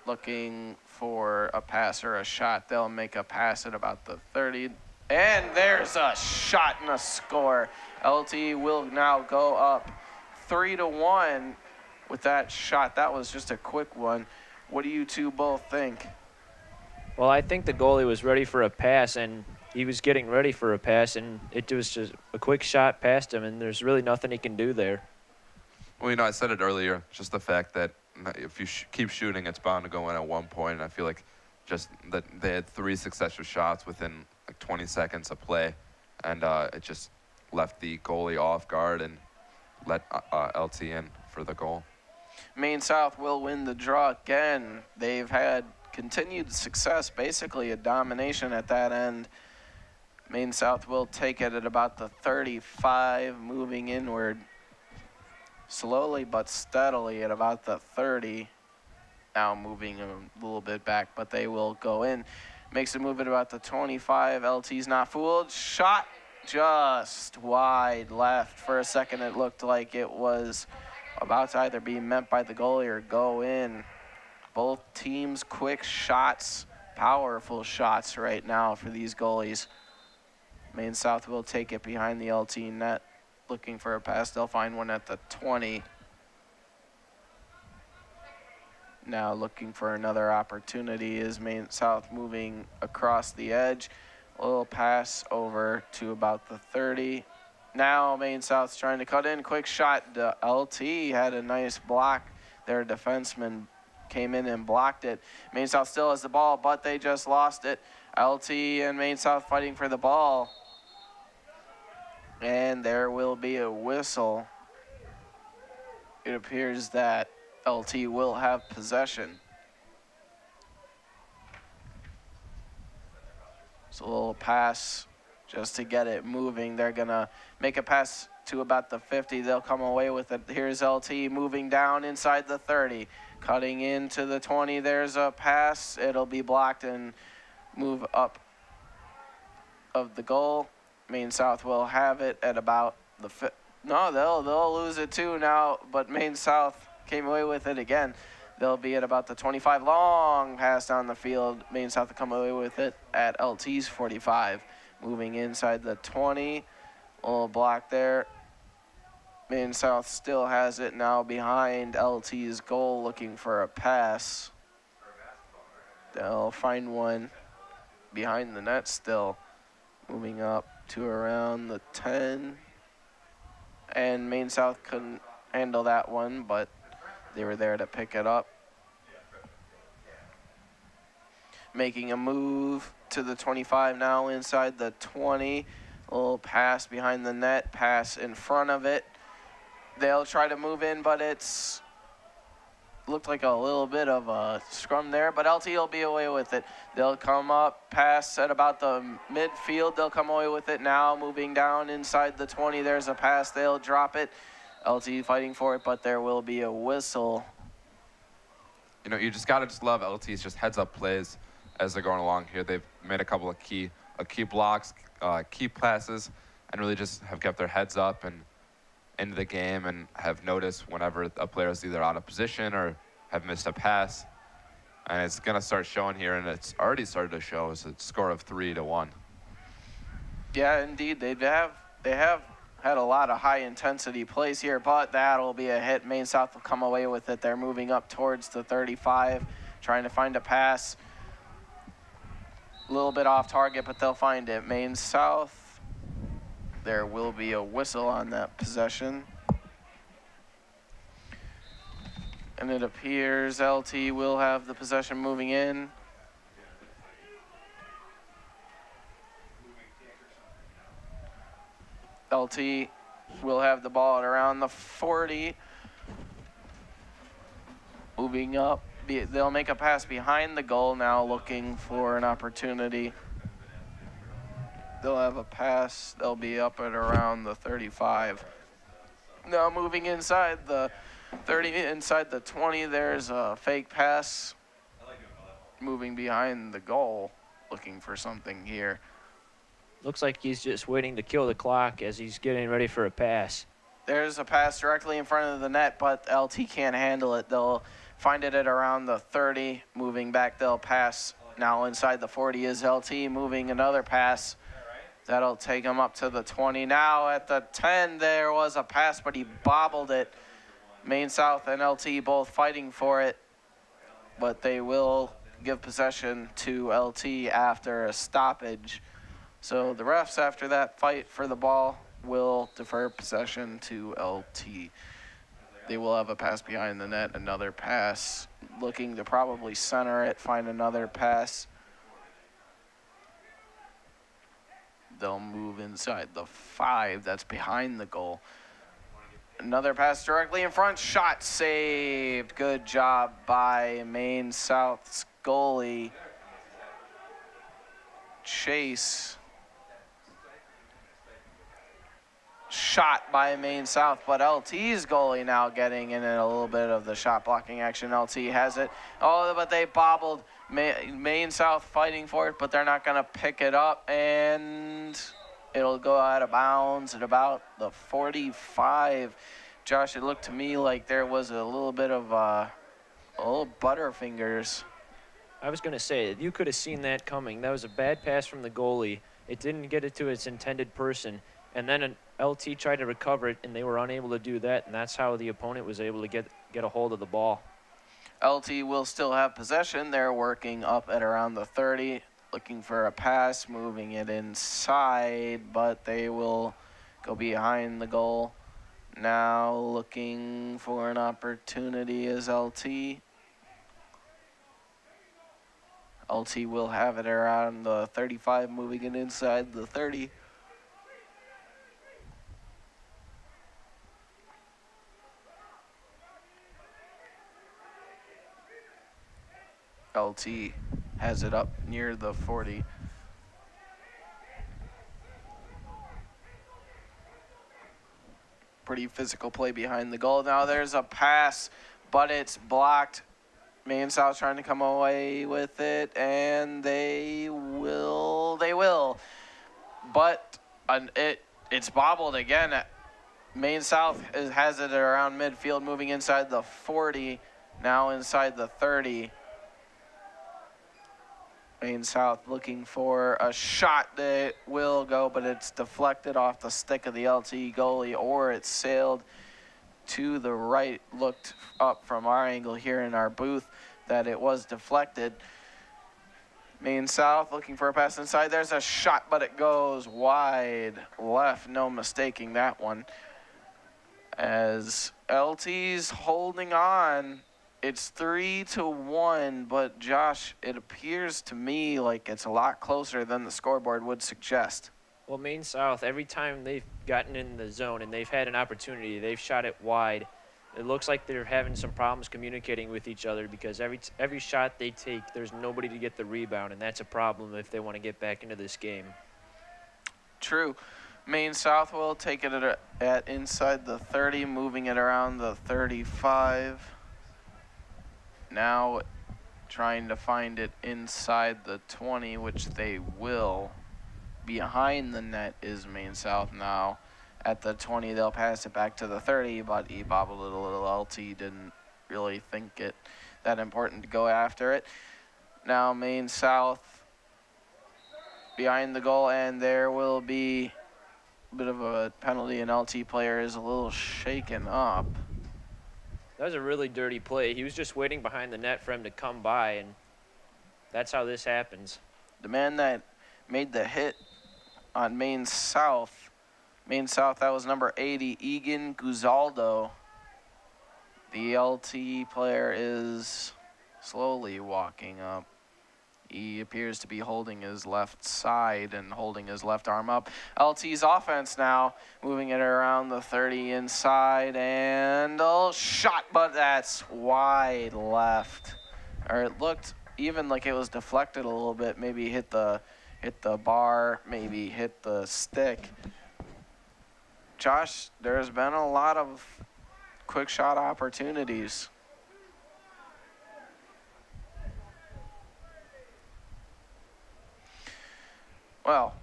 looking for a pass or a shot. They'll make a pass at about the 30. And there's a shot and a score. LT will now go up 3-1. with that shot. That was just a quick one. What do you two both think? Well, I think the goalie was ready for a pass, and he was getting ready for a pass, and it was just a quick shot past him, and there's really nothing he can do there. Well, you know, I said it earlier, just the fact that if you keep shooting, it's bound to go in at one point, and I feel like just that they had 3 successive shots within like 20 seconds of play, and it just left the goalie off guard and let LT in for the goal. Maine South will win the draw again. They've had continued success, basically a domination at that end. Maine South will take it at about the 35, moving inward slowly but steadily at about the 30. Now moving a little bit back, but they will go in. Makes a move at about the 25. LT's not fooled. Shot just wide left. For a second, it looked like it was about to either be meant by the goalie or go in. Both teams quick shots, powerful shots right now for these goalies. Maine South will take it behind the LT net, looking for a pass. They'll find one at the 20. Now looking for another opportunity is Maine South moving across the edge. A little pass over to about the 30. Now Maine South's trying to cut in. Quick shot. The LT had a nice block. Their defenseman came in and blocked it. Maine South still has the ball, but they just lost it. LT and Maine South fighting for the ball. And there will be a whistle. It appears that LT will have possession. So a little pass just to get it moving. They're going to make a pass to about the 50. They'll come away with it. Here's LT moving down inside the 30. Cutting into the 20. There's a pass. It'll be blocked and move up of the goal. Maine South will have it at about the no, they'll lose it too now, but Maine South came away with it again. They'll be at about the 25. Long pass down the field. Maine South will come away with it at LT's 45. Moving inside the 20. A little block there. Maine South still has it now behind LT's goal, looking for a pass. They'll find one behind the net still. Moving up to around the 10. And Maine South couldn't handle that one, but they were there to pick it up. Making a move to the 25 now inside the 20. A little pass behind the net, pass in front of it. They'll try to move in, but it's looked like a little bit of a scrum there, but LT will be away with it. They'll come up, pass at about the midfield. They'll come away with it now, moving down inside the 20. There's a pass. They'll drop it. LT fighting for it, but there will be a whistle. You know, you just got to just love LT's just heads-up plays as they're going along here. They've made a couple of key blocks, key passes, and really just have kept their heads up and into the game, and have noticed whenever a player is either out of position or have missed a pass. And it's going to start showing here, and it's already started to show. It's a score of 3-1. Yeah, indeed. They have had a lot of high-intensity plays here, but that'll be a hit. Maine South will come away with it. They're moving up towards the 35, trying to find a pass. A little bit off target, but they'll find it. Maine South. There will be a whistle on that possession. And it appears LT will have the possession moving in. LT will have the ball at around the 40. Moving up. They'll make a pass behind the goal now, looking for an opportunity. They'll have a pass. They'll be up at around the 35. Now moving inside the 30, inside the 20, there's a fake pass. Moving behind the goal, looking for something here. Looks like he's just waiting to kill the clock as he's getting ready for a pass. There's a pass directly in front of the net, but LT can't handle it. They'll find it at around the 30. Moving back, they'll pass. Now inside the 40 is LT, moving another pass. That'll take him up to the 20. Now at the 10, there was a pass, but he bobbled it. Maine South and LT both fighting for it, but they will give possession to LT after a stoppage. So the refs, after that fight for the ball, will defer possession to LT. They will have a pass behind the net, another pass, looking to probably center it, find another pass. They'll move inside the 5 that's behind the goal. Another pass directly in front, shot saved. Good job by Maine South's goalie, Chase. Shot by Maine South, but LT's goalie now getting in a little bit of the shot blocking action. LT has it. Oh, but they bobbled. Maine South fighting for it, but they're not going to pick it up, and it'll go out of bounds at about the 45. Josh, it looked to me like there was a little bit of a little butterfingers. I was going to say, you could have seen that coming. That was a bad pass from the goalie. It didn't get it to its intended person, and then an LT tried to recover it, and they were unable to do that, and that's how the opponent was able to get a hold of the ball. LT will still have possession. They're working up at around the 30, looking for a pass, moving it inside, but they will go behind the goal. Now looking for an opportunity is LT. LT will have it around the 35, moving it inside the 30. LT has it up near the 40. Pretty physical play behind the goal. Now there's a pass, but it's blocked. Maine South trying to come away with it, and they will. But it's bobbled again. Maine South has it around midfield, moving inside the 40, now inside the 30. Maine South looking for a shot that will go, but it's deflected off the stick of the LT goalie, or it sailed to the right. Looked up from our angle here in our booth that it was deflected. Maine South looking for a pass inside. There's a shot, but it goes wide left. No mistaking that one. As LT's holding on. It's 3-1, but Josh, it appears to me like it's a lot closer than the scoreboard would suggest. Well, Maine South, every time they've gotten in the zone and they've had an opportunity, they've shot it wide. It looks like they're having some problems communicating with each other because every shot they take, there's nobody to get the rebound, and that's a problem if they want to get back into this game. True. Maine South will take it at inside the 30, moving it around the 35. Now trying to find it inside the 20, which they will. Behind the net is Maine South now. At the 20, they'll pass it back to the 30, but he bobbled it a little. LT didn't really think it that important to go after it. Now Maine South behind the goal, and there will be a bit of a penalty. An LT player is a little shaken up. That was a really dirty play. He was just waiting behind the net for him to come by, and that's how this happens. The man that made the hit on Maine South, that was number 80, Egan Guzaldo. The LT player is slowly walking up. He appears to be holding his left side and holding his left arm up. LT's offense now, moving it around the 30 inside, and a shot, but that's wide left. Or it looked even like it was deflected a little bit, maybe hit the bar, maybe hit the stick. Josh, there's been a lot of quick shot opportunities. Well,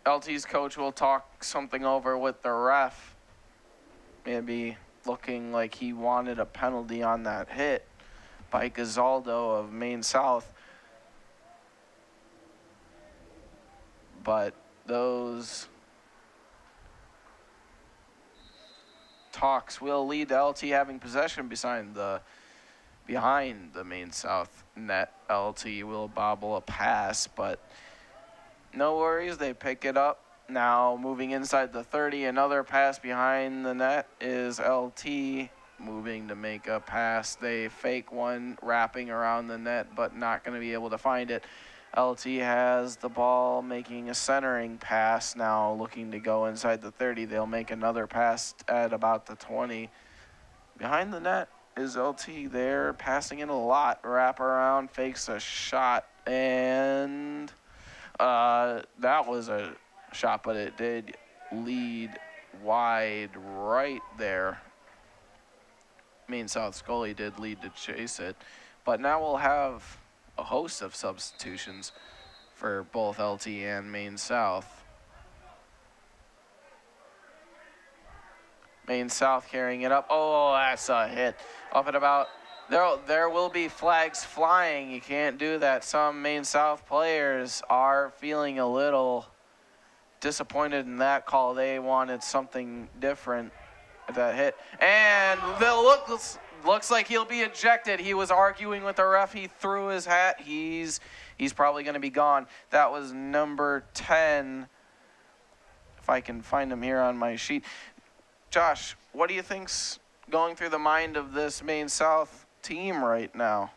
LT's coach will talk something over with the ref. Maybe looking like he wanted a penalty on that hit by Gazaldo of Maine South. But those talks will lead to LT having possession behind the Maine South net. LT will bobble a pass, but no worries. They pick it up. Now moving inside the 30, another pass behind the net is LT moving to make a pass. They fake one, wrapping around the net, but not going to be able to find it. LT has the ball, making a centering pass now, looking to go inside the 30. They'll make another pass at about the 20. Behind the net is LT there, passing it a lot. Wrap around, fakes a shot, and that was a shot, but it did lead wide right there. Maine South's goalie did lead to chase it, but now we'll have a host of substitutions for both LT and Maine South. Maine South carrying it up. Oh, that's a hit. Up and about. There will be flags flying. You can't do that. Some Maine South players are feeling a little disappointed in that call. They wanted something different at that hit. And looks like he'll be ejected. He was arguing with the ref. He threw his hat. He's probably going to be gone. That was number 10. If I can find him here on my sheet. Josh, what do you think's going through the mind of this Maine South team right now?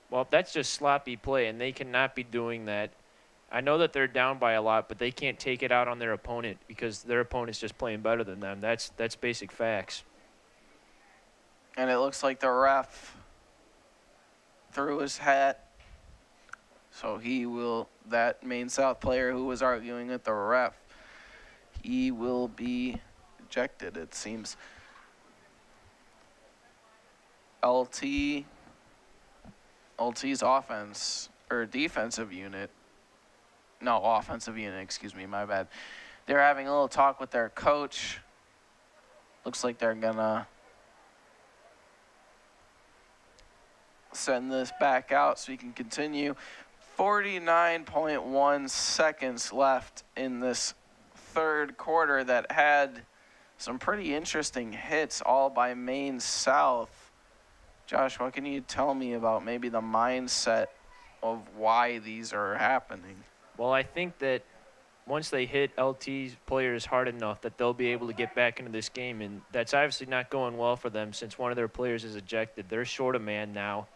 Well, that's just sloppy play, and they cannot be doing that. I know that they're down by a lot, but they can't take it out on their opponent because their opponent's just playing better than them. That's basic facts. And it looks like the ref threw his hat. So that Maine South player who was arguing with the ref, he will be ejected, it seems. LT's defensive unit, excuse me, my bad. They're having a little talk with their coach. Looks like they're gonna send this back out so we can continue. 49.1 seconds left in this third quarter that had some pretty interesting hits, all by Maine South. Josh, what can you tell me about maybe the mindset of why these are happening? Well, I think that once they hit LT's players hard enough that they'll be able to get back into this game, and that's obviously not going well for them since one of their players is ejected. They're short a man now,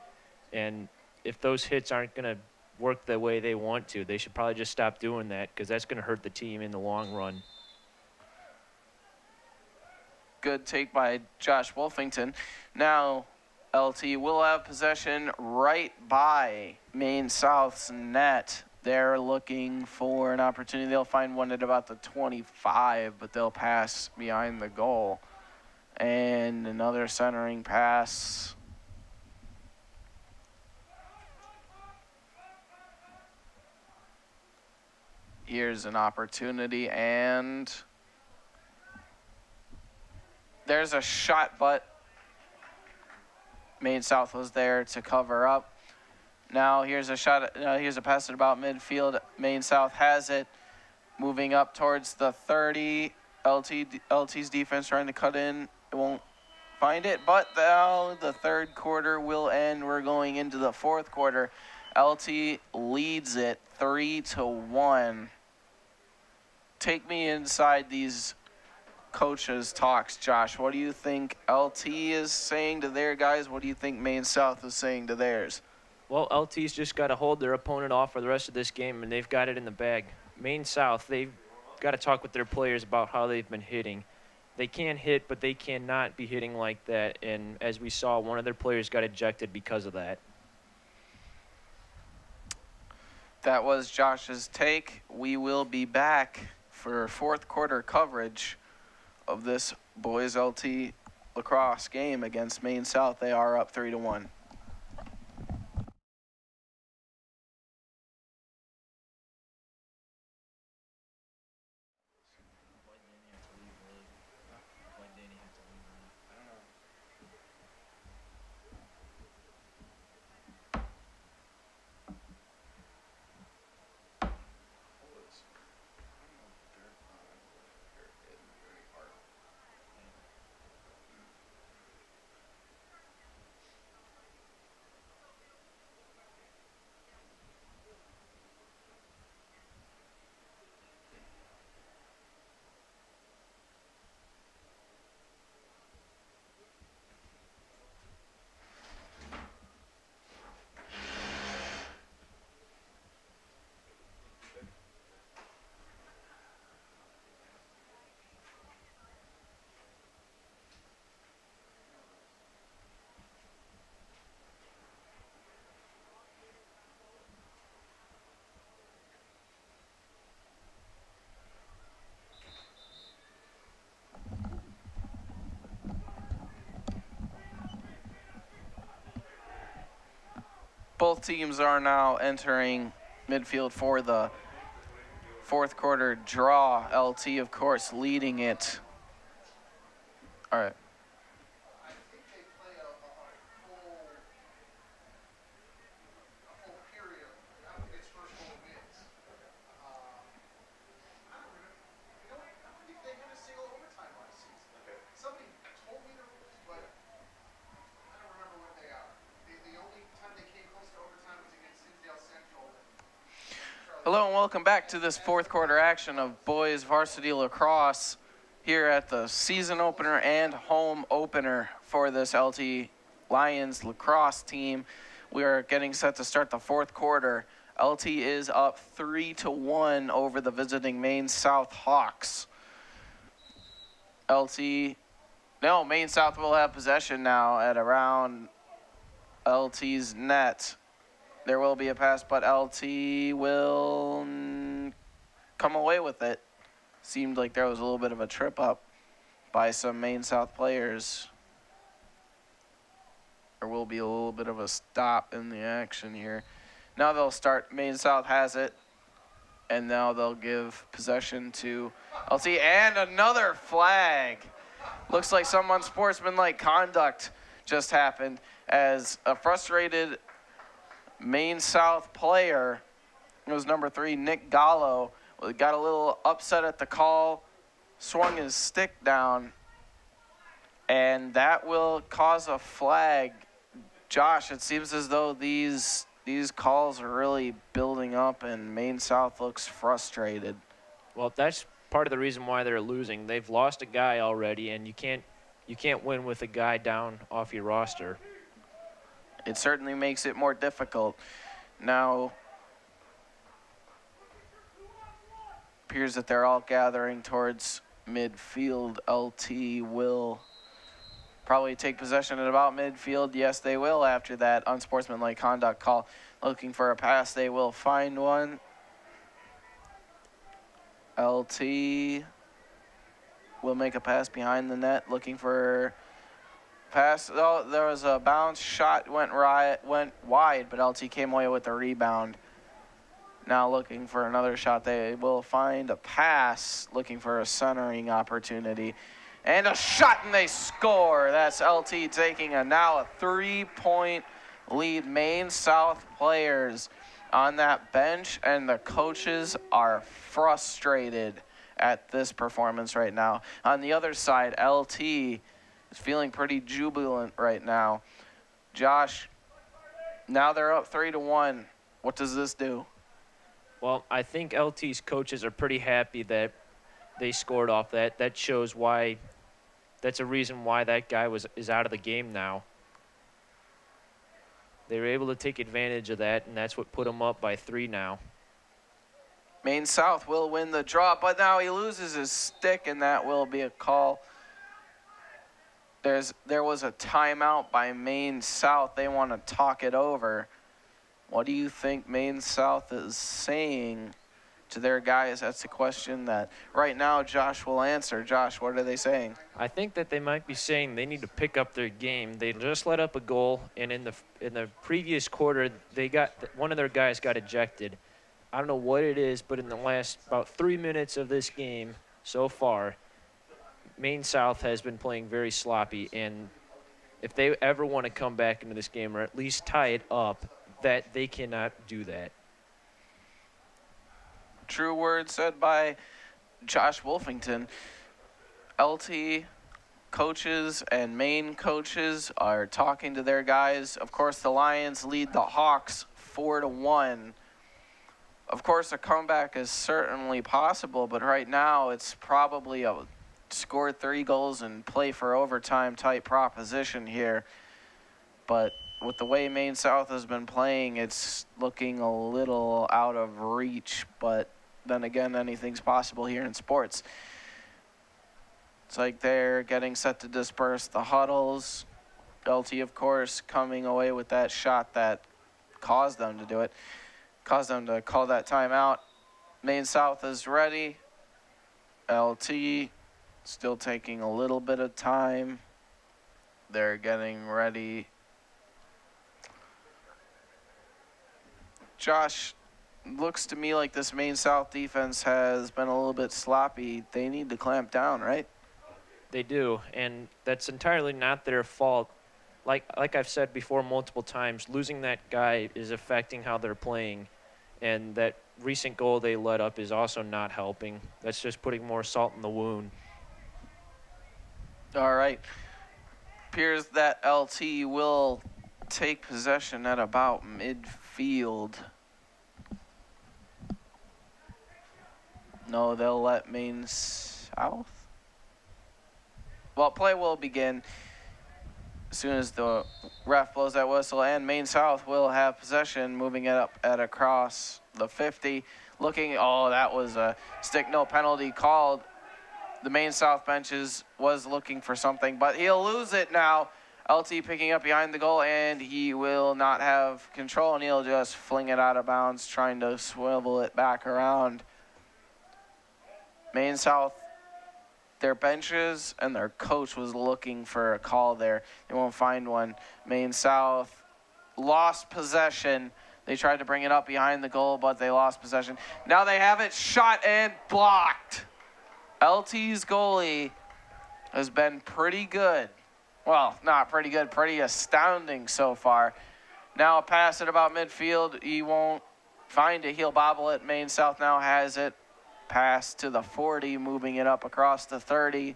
and if those hits aren't going to work the way they want to, they should probably just stop doing that because that's going to hurt the team in the long run. Good take by Josh Wolfington. Now LT will have possession right by Maine South's net. They're looking for an opportunity. They'll find one at about the 25, but they'll pass behind the goal. And another centering pass. Here's an opportunity, and there's a shot, but Maine South was there to cover up. Now here's a shot. Here's a pass at about midfield. Maine South has it, moving up towards the 30. LT's defense trying to cut in. It won't find it, but now the third quarter will end. We're going into the fourth quarter. LT leads it 3-1. Take me inside these coaches' talks, Josh. What do you think LT is saying to their guys? What do you think Maine South is saying to theirs? Well, LT's just got to hold their opponent off for the rest of this game, and they've got it in the bag. Maine South, they've got to talk with their players about how they've been hitting. They can hit, but they cannot be hitting like that, and as we saw, one of their players got ejected because of that. That was Josh's take. We will be back for fourth quarter coverage of this boys LT lacrosse game against Maine South. They are up 3-1. Both teams are now entering midfield for the fourth quarter draw. LT, of course, leading it. All right. Hello and welcome back to this fourth quarter action of boys varsity lacrosse here at the season opener and home opener for this LT Lions lacrosse team. We are getting set to start the fourth quarter. LT is up 3-1 over the visiting Maine South Hawks. Maine South will have possession now at around LT's net. There will be a pass, but LT will come away with it. Seemed like there was a little bit of a trip up by some Maine South players. There will be a little bit of a stop in the action here. Now they'll start. Maine South has it, and now they'll give possession to LT, and another flag. Looks like some unsportsmanlike conduct just happened as a frustrated Maine South player, it was number 3, Nick Gallo, got a little upset at the call, swung his stick down, and that will cause a flag. Josh, it seems as though these calls are really building up, and Maine South looks frustrated. Well, that's part of the reason why they're losing. They've lost a guy already, and you can't win with a guy down off your roster. It certainly makes it more difficult. Now, appears that they're all gathering towards midfield. LT will probably take possession at about midfield. Yes, they will after that unsportsmanlike conduct call. Looking for a pass, they will find one. LT will make a pass behind the net, looking for pass. Oh, there was a bounce shot, went wide, but LT came away with the rebound. Now looking for another shot. They will find a pass, looking for a centering opportunity. And a shot, and they score. That's LT taking now a 3-point lead. Maine South players on that bench, and the coaches are frustrated at this performance right now. On the other side, LT is feeling pretty jubilant right now. Josh, now they're up 3-1. What does this do? Well, I think LT's coaches are pretty happy that they scored off that. That shows why. That's a reason why that guy is out of the game now. They were able to take advantage of that, and that's what put them up by 3 now. Maine South will win the draw, but now he loses his stick, and that will be a call. There was a timeout by Maine South. They want to talk it over. What do you think Maine South is saying to their guys? That's the question that right now Josh will answer. Josh, what are they saying? I think that they might be saying they need to pick up their game. They just let up a goal, and in the previous quarter, one of their guys got ejected. I don't know what it is, but in the last about 3 minutes of this game so far, Maine South has been playing very sloppy, and if they ever want to come back into this game or at least tie it up, that they cannot do that. True words said by Josh Wolfington. LT coaches and Maine coaches are talking to their guys. Of course, the Lions lead the Hawks 4-1. Of course, a comeback is certainly possible, but right now it's probably a score 3 goals and play for overtime type proposition here. But with the way Maine South has been playing, it's looking a little out of reach, but then again, anything's possible here in sports. It's like they're getting set to disperse the huddles. LT, of course, coming away with that shot that caused them to do it, caused them to call that timeout. Maine South is ready. LT still taking a little bit of time. They're getting ready. Josh, looks to me like this Maine South defense has been a little bit sloppy. They need to clamp down, right? They do, and that's entirely not their fault. Like I've said before multiple times, losing that guy is affecting how they're playing, and that recent goal they let up is also not helping. That's just putting more salt in the wound. All right. Appears that LT will take possession at about midfield. No, they'll let Maine South. Well, play will begin as soon as the ref blows that whistle, and Maine South will have possession, moving it up at across the 50. Looking, oh, that was a stick, no penalty called. The Maine South benches was looking for something, but he'll lose it now. LT picking up behind the goal, and he will not have control, and he'll just fling it out of bounds, trying to swivel it back around. Maine South, their benches and their coach was looking for a call there. They won't find one. Maine South lost possession. They tried to bring it up behind the goal, but they lost possession. Now they have it shot and blocked. LT's goalie has been pretty good. Well, not pretty good, pretty astounding so far. Now a pass at about midfield. He won't find it. He'll bobble it. Maine South now has it. Pass to the 40, moving it up across the 30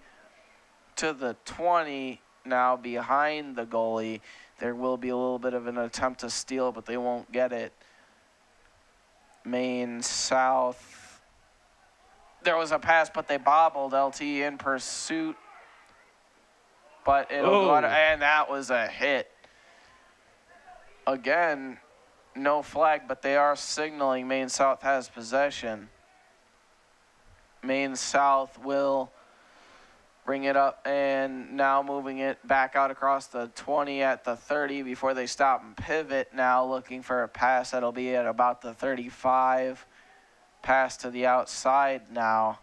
to the 20. Now behind the goalie. There will be a little bit of an attempt to steal, but they won't get it. Maine South. There was a pass, but they bobbled. LT in pursuit. But it'll go out, and that was a hit. Again, no flag, but they are signaling Maine South has possession. Maine South will bring it up, and now moving it back out across the 20 at the 30 before they stop and pivot. Now looking for a pass that'll be at about the 35. Pass to the outside now.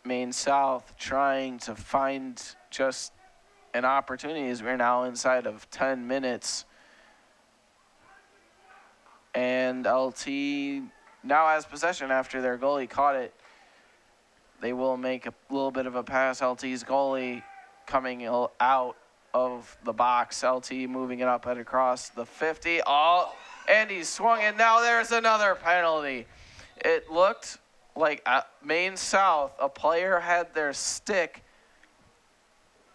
Maine South trying to find just an opportunity as we're now inside of 10 minutes. And LT now has possession after their goalie caught it. They will make a little bit of a pass. LT's goalie coming out of the box. LT moving it up and across the 50. Oh, and he swung, and now there's another penalty. It looked like at Maine South, a player had their stick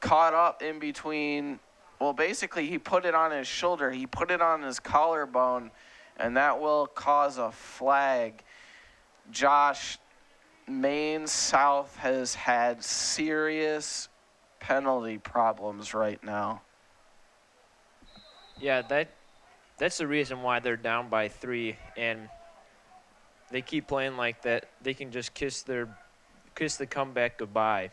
caught up in between. Well, basically, he put it on his shoulder. He put it on his collarbone, and that will cause a flag. Josh, Maine South has had serious penalty problems right now. Yeah, that's the reason why they're down by 3, and they keep playing like that. They can just kiss the comeback goodbye.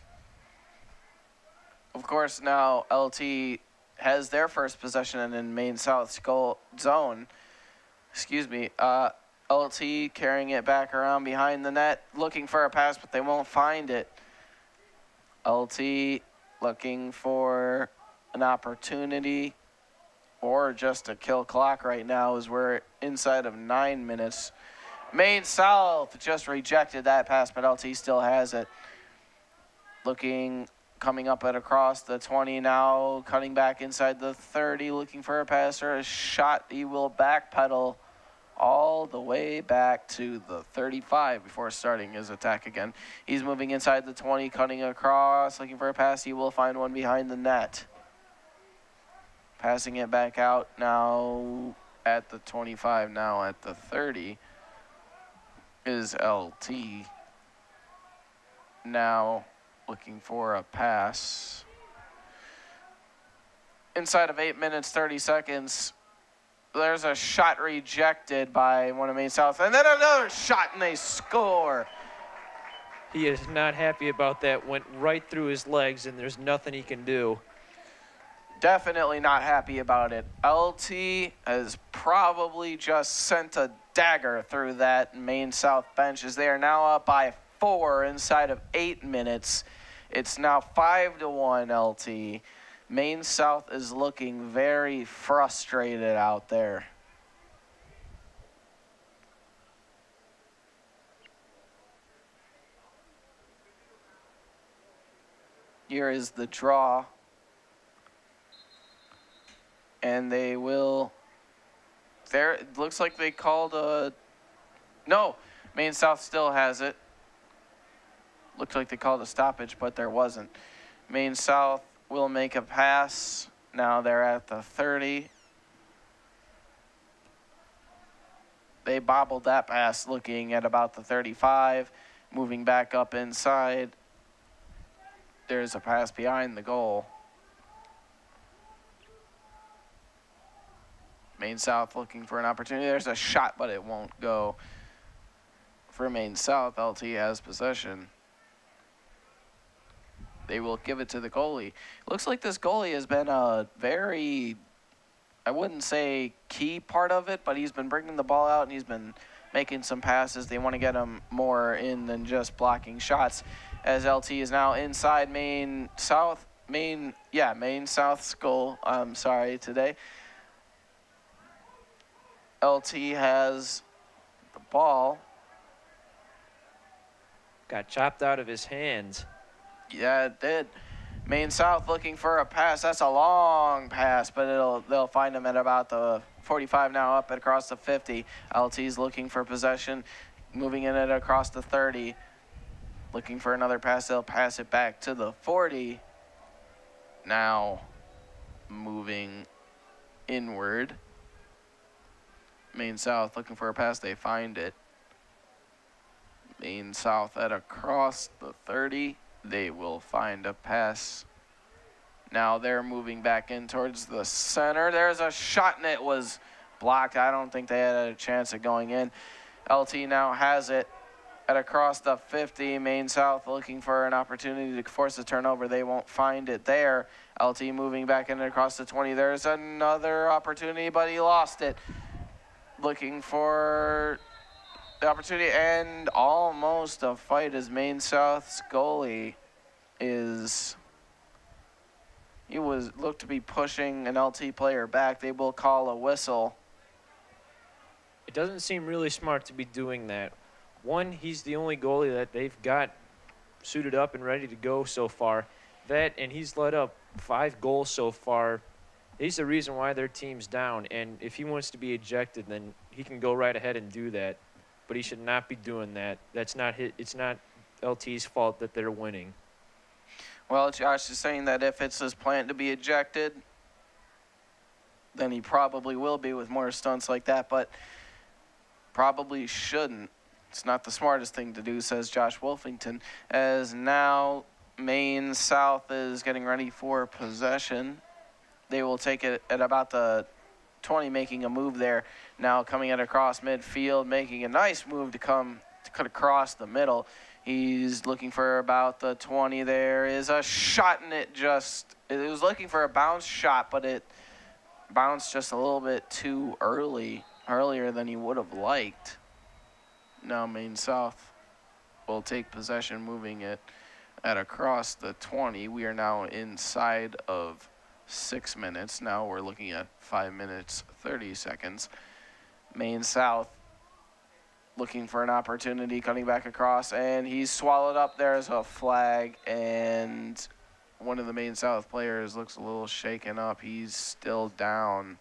Of course, now LT has their first possession in Maine South's goal zone. Excuse me. LT carrying it back around behind the net, looking for a pass, but they won't find it. LT looking for an opportunity or just a kill clock right now as we're inside of 9 minutes. Maine South just rejected that pass, but LT still has it. Coming up at across the 20 now, cutting back inside the 30, looking for a pass or a shot. He will backpedal all the way back to the 35 before starting his attack again. He's moving inside the 20, cutting across, looking for a pass. He will find one behind the net. Passing it back out now at the 25, now at the 30 is LT. Now looking for a pass. Inside of 8 minutes, 30 seconds, there's a shot rejected by one of Maine South, and then another shot, and they score. He is not happy about that. Went right through his legs, and there's nothing he can do. Definitely not happy about it. LT has probably just sent a dagger through that Maine South bench as they are now up by 4 inside of 8 minutes. It's now 5-1 LT. Maine South is looking very frustrated out there. Here is the draw. And they will, there, it looks like they called a, no, Maine South still has it. Looked like they called a stoppage, but there wasn't. Maine South will make a pass. Now they're at the 30. They bobbled that pass looking at about the 35, moving back up inside. There's a pass behind the goal. Maine South looking for an opportunity. There's a shot, but it won't go. For Maine South, LT has possession. They will give it to the goalie. Looks like this goalie has been a very, I wouldn't say key part of it, but he's been bringing the ball out and he's been making some passes. They want to get him more in than just blocking shots. As LT is now inside Maine South, Maine South's goal. I'm sorry today. LT has the ball. Got chopped out of his hands. Yeah, it did. Maine South looking for a pass. That's a long pass, but they'll find him at about the 45 now, up across the 50. LT's looking for possession, moving in it across the 30. Looking for another pass. They'll pass it back to the 40. Now moving inward. Maine South looking for a pass. They find it. Maine South at across the 30. They will find a pass. Now they're moving back in towards the center. There's a shot and it was blocked. I don't think they had a chance of going in. LT now has it at across the 50. Maine South looking for an opportunity to force a turnover. They won't find it there. LT moving back in across the 20. There's another opportunity, but he lost it. Looking for the opportunity and almost a fight as Maine South's goalie looked to be pushing an LT player back. They will call a whistle. It doesn't seem really smart to be doing that. One, he's the only goalie that they've got suited up and ready to go so far. That, and he's let up 5 goals so far. He's the reason why their team's down, and if he wants to be ejected, then he can go right ahead and do that. But he should not be doing that. That's not it's not LT's fault that they're winning. Well, Josh is saying that if it's his plan to be ejected, then he probably will be with more stunts like that, but probably shouldn't. It's not the smartest thing to do, says Josh Wolfington, as now Maine South is getting ready for possession. They will take it at about the 20, making a move there. Now coming at across midfield, making a nice move to cut across the middle. He's looking for about the 20. There is a shot, and it was looking for a bounce shot, but it bounced just a little bit too earlier than he would have liked. Now Maine South will take possession, moving it at across the 20. We are now inside of 6 minutes. Now we're looking at 5 minutes, 30 seconds. Maine South looking for an opportunity, cutting back across, and he's swallowed up. There's a flag, and one of the Maine South players looks a little shaken up. He's still down.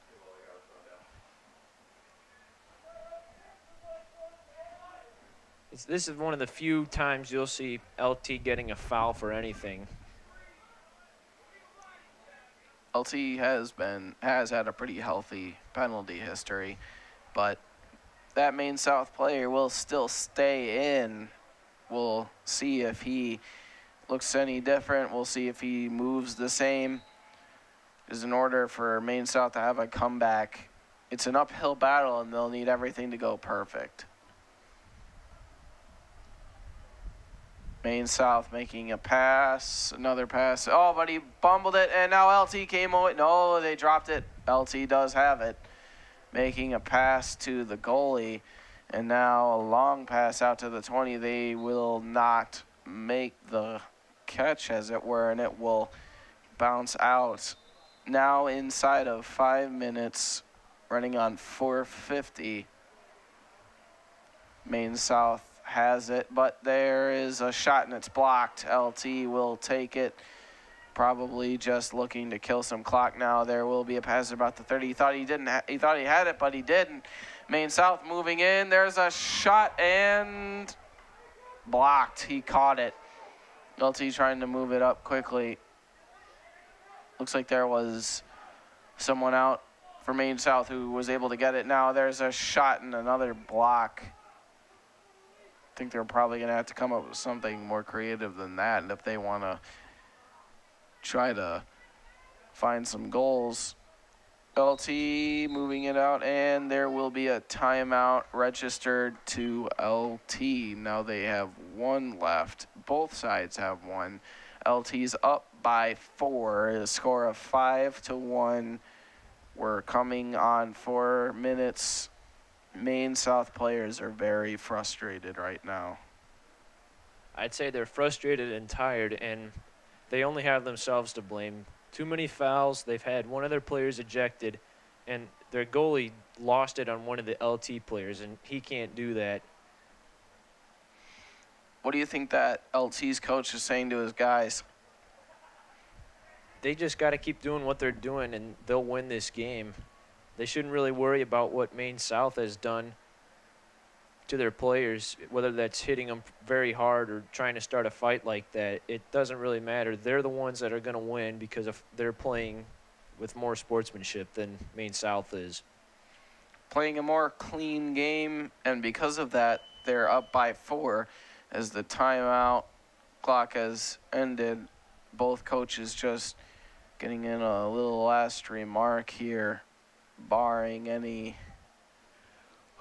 This is one of the few times you'll see LT getting a foul for anything. LT has had a pretty healthy penalty history, but that Maine South player will still stay in. We'll see if he looks any different. We'll see if he moves the same. Because in order for Maine South to have a comeback, it's an uphill battle, and they'll need everything to go perfect. Maine South making a pass, another pass. Oh, but he bumbled it, and now LT came away. No, they dropped it. LT does have it. Making a pass to the goalie, and now a long pass out to the 20. They will not make the catch, as it were, and it will bounce out. Now inside of 5 minutes, running on 4:50. Maine South has it, but there is a shot and it's blocked. LT will take it. Probably just looking to kill some clock now. There will be a pass at about the 30. He thought he didn't. He thought he had it, but he didn't. Maine South moving in. There's a shot and blocked. He caught it. LT trying to move it up quickly. Looks like there was someone out for Maine South who was able to get it. Now there's a shot and another block. I think they're probably going to have to come up with something more creative than that, and if they want to try to find some goals. LT moving it out, and there will be a timeout registered to LT. Now they have one left. Both sides have one. LT's up by 4, a score of 5-1. We're coming on 4 minutes. Maine South players are very frustrated right now. I'd say they're frustrated and tired, and they only have themselves to blame. Too many fouls. They've had one of their players ejected, and their goalie lost it on one of the LT players, and he can't do that. What do you think that LT's coach is saying to his guys? They just got to keep doing what they're doing, and they'll win this game. They shouldn't really worry about what Maine South has done to their players, whether that's hitting them very hard or trying to start a fight like that. It doesn't really matter. They're the ones that are going to win because they're playing with more sportsmanship than Maine South is. Playing a more clean game, and because of that, they're up by 4 as the timeout clock has ended. Both coaches just getting in a little last remark here, barring any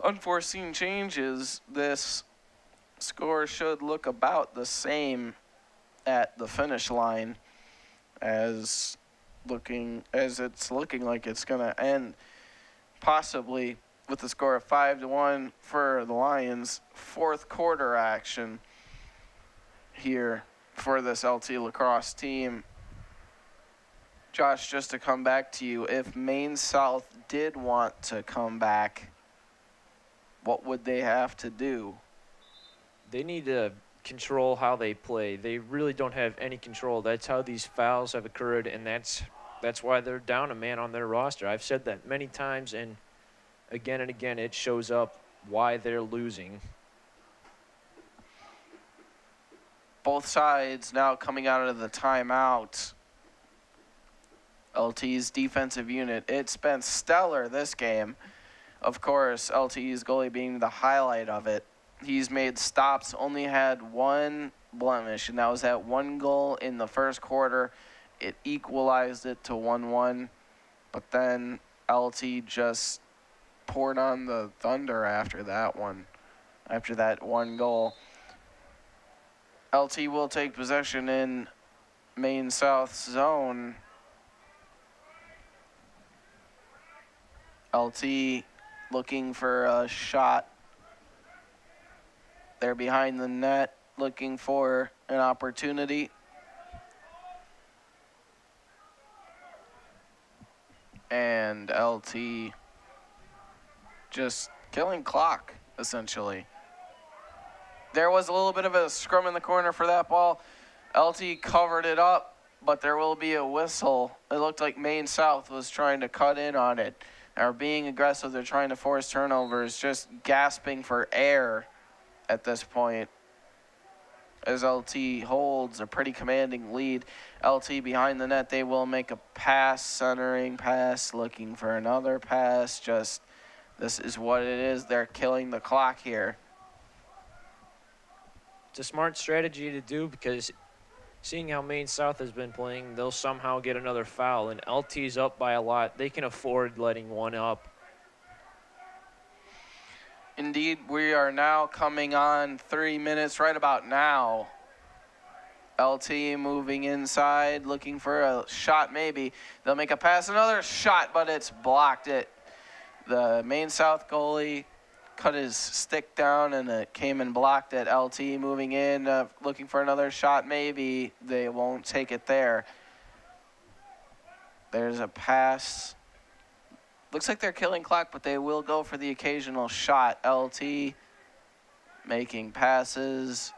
unforeseen changes. This score should look about the same at the finish line as it's looking like it's going to end possibly with the score of 5-1 for the Lions. Fourth quarter action here for this LT Lacrosse team. Josh, just to come back to you, if Maine South did want to come back, what would they have to do? They need to control how they play. They really don't have any control. That's how these fouls have occurred, and that's why they're down a man on their roster. I've said that many times, and again, it shows up why they're losing. Both sides now coming out of the timeout. LT's defensive unit, it's been stellar this game. Of course, LT's goalie being the highlight of it. He's made stops, only had one blemish, and that was that one goal in the first quarter. It equalized it to 1-1, but then LT just poured on the Thunder after that one, after that one goal. LT will take possession in Maine South zone. LT looking for a shot. They're behind the net looking for an opportunity. And LT just killing clock, essentially. There was a little bit of a scrum in the corner for that ball. LT covered it up, but there will be a whistle. It looked like Maine South was trying to cut in on it. Are being aggressive. They're trying to force turnovers, just gasping for air at this point as LT holds a pretty commanding lead. LT behind the net, they will make a pass, centering pass, looking for another pass. Just, this is what it is. They're killing the clock here. It's a smart strategy to do because seeing how Maine South has been playing, they'll somehow get another foul, and LT's up by a lot. They can afford letting one up. Indeed, we are now coming on 3 minutes right about now. LT moving inside, looking for a shot maybe. They'll make a pass, another shot, but it's blocked it. The Maine South goalie cut his stick down and it came and blocked it. LT moving in, looking for another shot maybe. They won't take it there. There's a pass. Looks like they're killing clock, but they will go for the occasional shot. LT making passes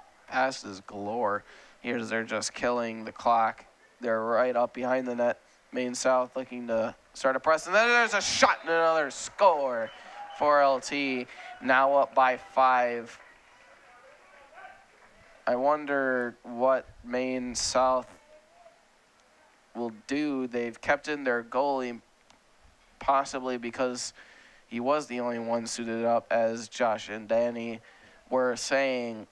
galore. Here's they're just killing the clock. They're right up behind the net. Maine South looking to start a press, and then there's a shot and another score for LT. Now up by 5. I wonder what Maine South will do. They've kept in their goalie, possibly because he was the only one suited up, as Josh and Danny were saying.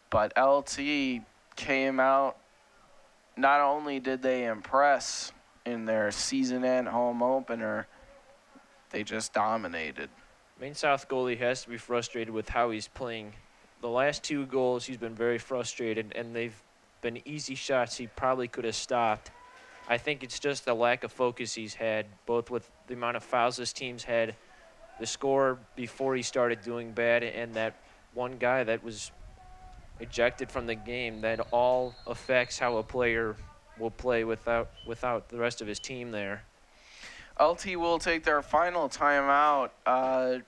But LT came out. Not only did they impress in their season-end home opener, they just dominated. Maine South goalie has to be frustrated with how he's playing. The last 2 goals, he's been very frustrated, and they've been easy shots he probably could have stopped. I think it's just a lack of focus he's had, both with the amount of fouls this team's had, the score before he started doing bad, and that one guy that was ejected from the game. That all affects how a player will play without the rest of his team there. LT will take their final timeout,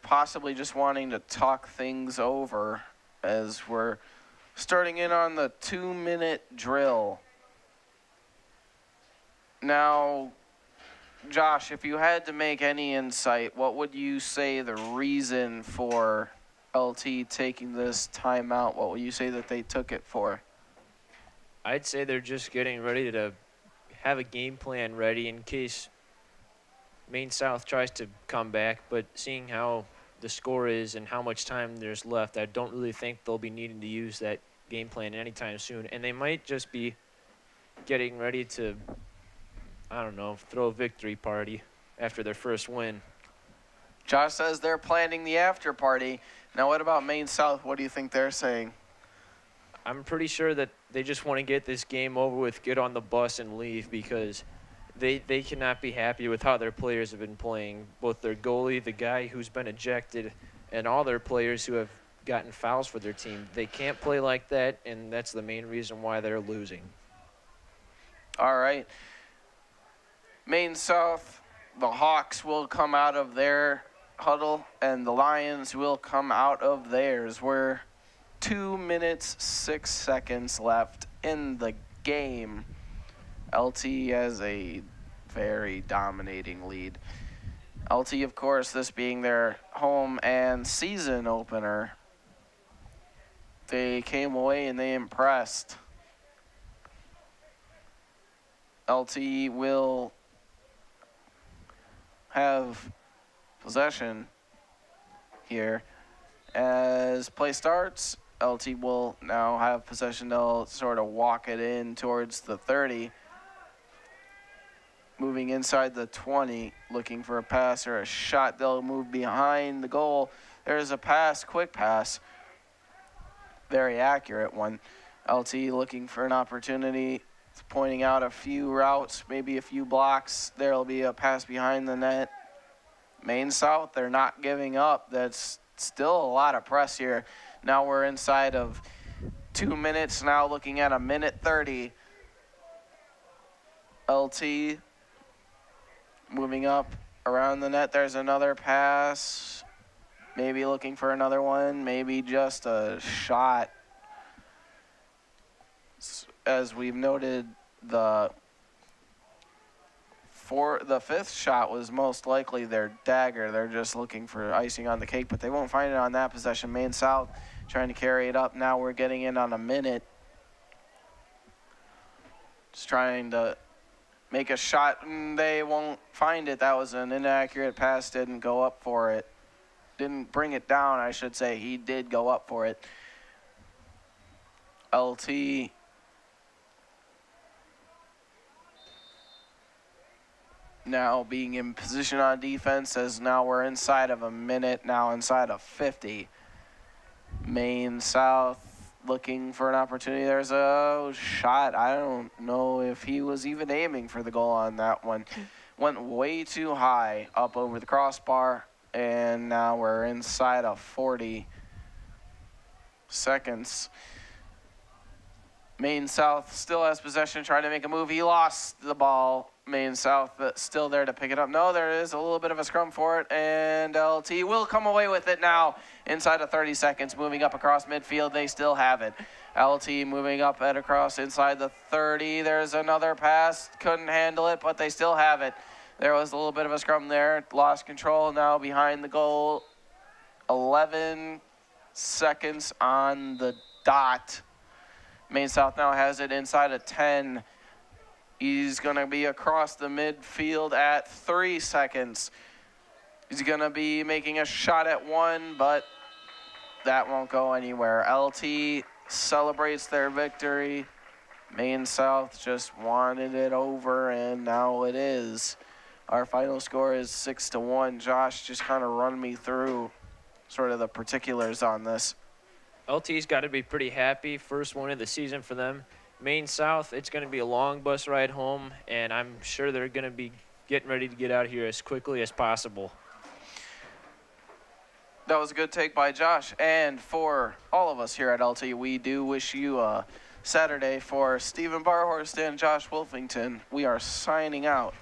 possibly just wanting to talk things over as we're starting in on the 2-minute drill. Now, Josh, if you had to make any insight, what would you say the reason for LT taking this timeout? What would you say that they took it for? I'd say they're just getting ready to have a game plan ready in case Maine South tries to come back, but seeing how the score is and how much time there's left, I don't really think they'll be needing to use that game plan anytime soon. And they might just be getting ready to, I don't know, throw a victory party after their first win. Josh says they're planning the after party. Now, what about Maine South? What do you think they're saying? I'm pretty sure that they just want to get this game over with, get on the bus and leave, because they cannot be happy with how their players have been playing. Both their goalie, the guy who's been ejected, and all their players who have gotten fouls for their team. They can't play like that, and that's the main reason why they're losing. All right. Maine South, the Hawks will come out of their huddle, and the Lions will come out of theirs. We're 2 minutes, 6 seconds left in the game. LT has a very dominating lead. LT, of course, this being their home and season opener. They came away and they impressed. LT will have possession here. As play starts, LT will now have possession. They'll sort of walk it in towards the 30. Moving inside the 20, looking for a pass or a shot. They'll move behind the goal. There's a pass, quick pass. Very accurate one. LT looking for an opportunity. It's pointing out a few routes, maybe a few blocks. There'll be a pass behind the net. Maine South, they're not giving up. That's still a lot of press here. Now we're inside of 2 minutes. Now looking at 1:30. LT moving up around the net. There's another pass. Maybe looking for another one. Maybe just a shot. As we've noted, the fifth shot was most likely their dagger. They're just looking for icing on the cake, but they won't find it on that possession. Maine South trying to carry it up. Now we're getting in on 1 minute. Just trying to make a shot, and they won't find it. That was an inaccurate pass. Didn't go up for it. Didn't bring it down, I should say. He did go up for it. LT now being in position on defense, as now we're inside of 1 minute, now inside of 50. Maine South looking for an opportunity. There's a shot. I don't know if he was even aiming for the goal on that one. Went way too high up over the crossbar, and now we're inside of 40 seconds. Maine South still has possession, trying to make a move. He lost the ball. Maine South, but still there to pick it up. No, there is a little bit of a scrum for it, and LT will come away with it now inside of 30 seconds, moving up across midfield. They still have it. LT moving up and across inside the 30. There's another pass. Couldn't handle it, but they still have it. There was a little bit of a scrum there. Lost control now behind the goal. 11 seconds on the dot. Maine South now has it inside of 10. He's going to be across the midfield at 3 seconds. He's going to be making a shot at 1, but that won't go anywhere. LT celebrates their victory. Maine South just wanted it over, and now it is. Our final score is 6-1. Josh, just kind of run me through sort of the particulars on this. LT's got to be pretty happy. First one of the season for them. Maine South, it's going to be a long bus ride home, and I'm sure they're going to be getting ready to get out of here as quickly as possible. That was a good take by Josh. And for all of us here at LT, we do wish you a Saturday. For Stephen Barhorst and Josh Wolfington, we are signing out.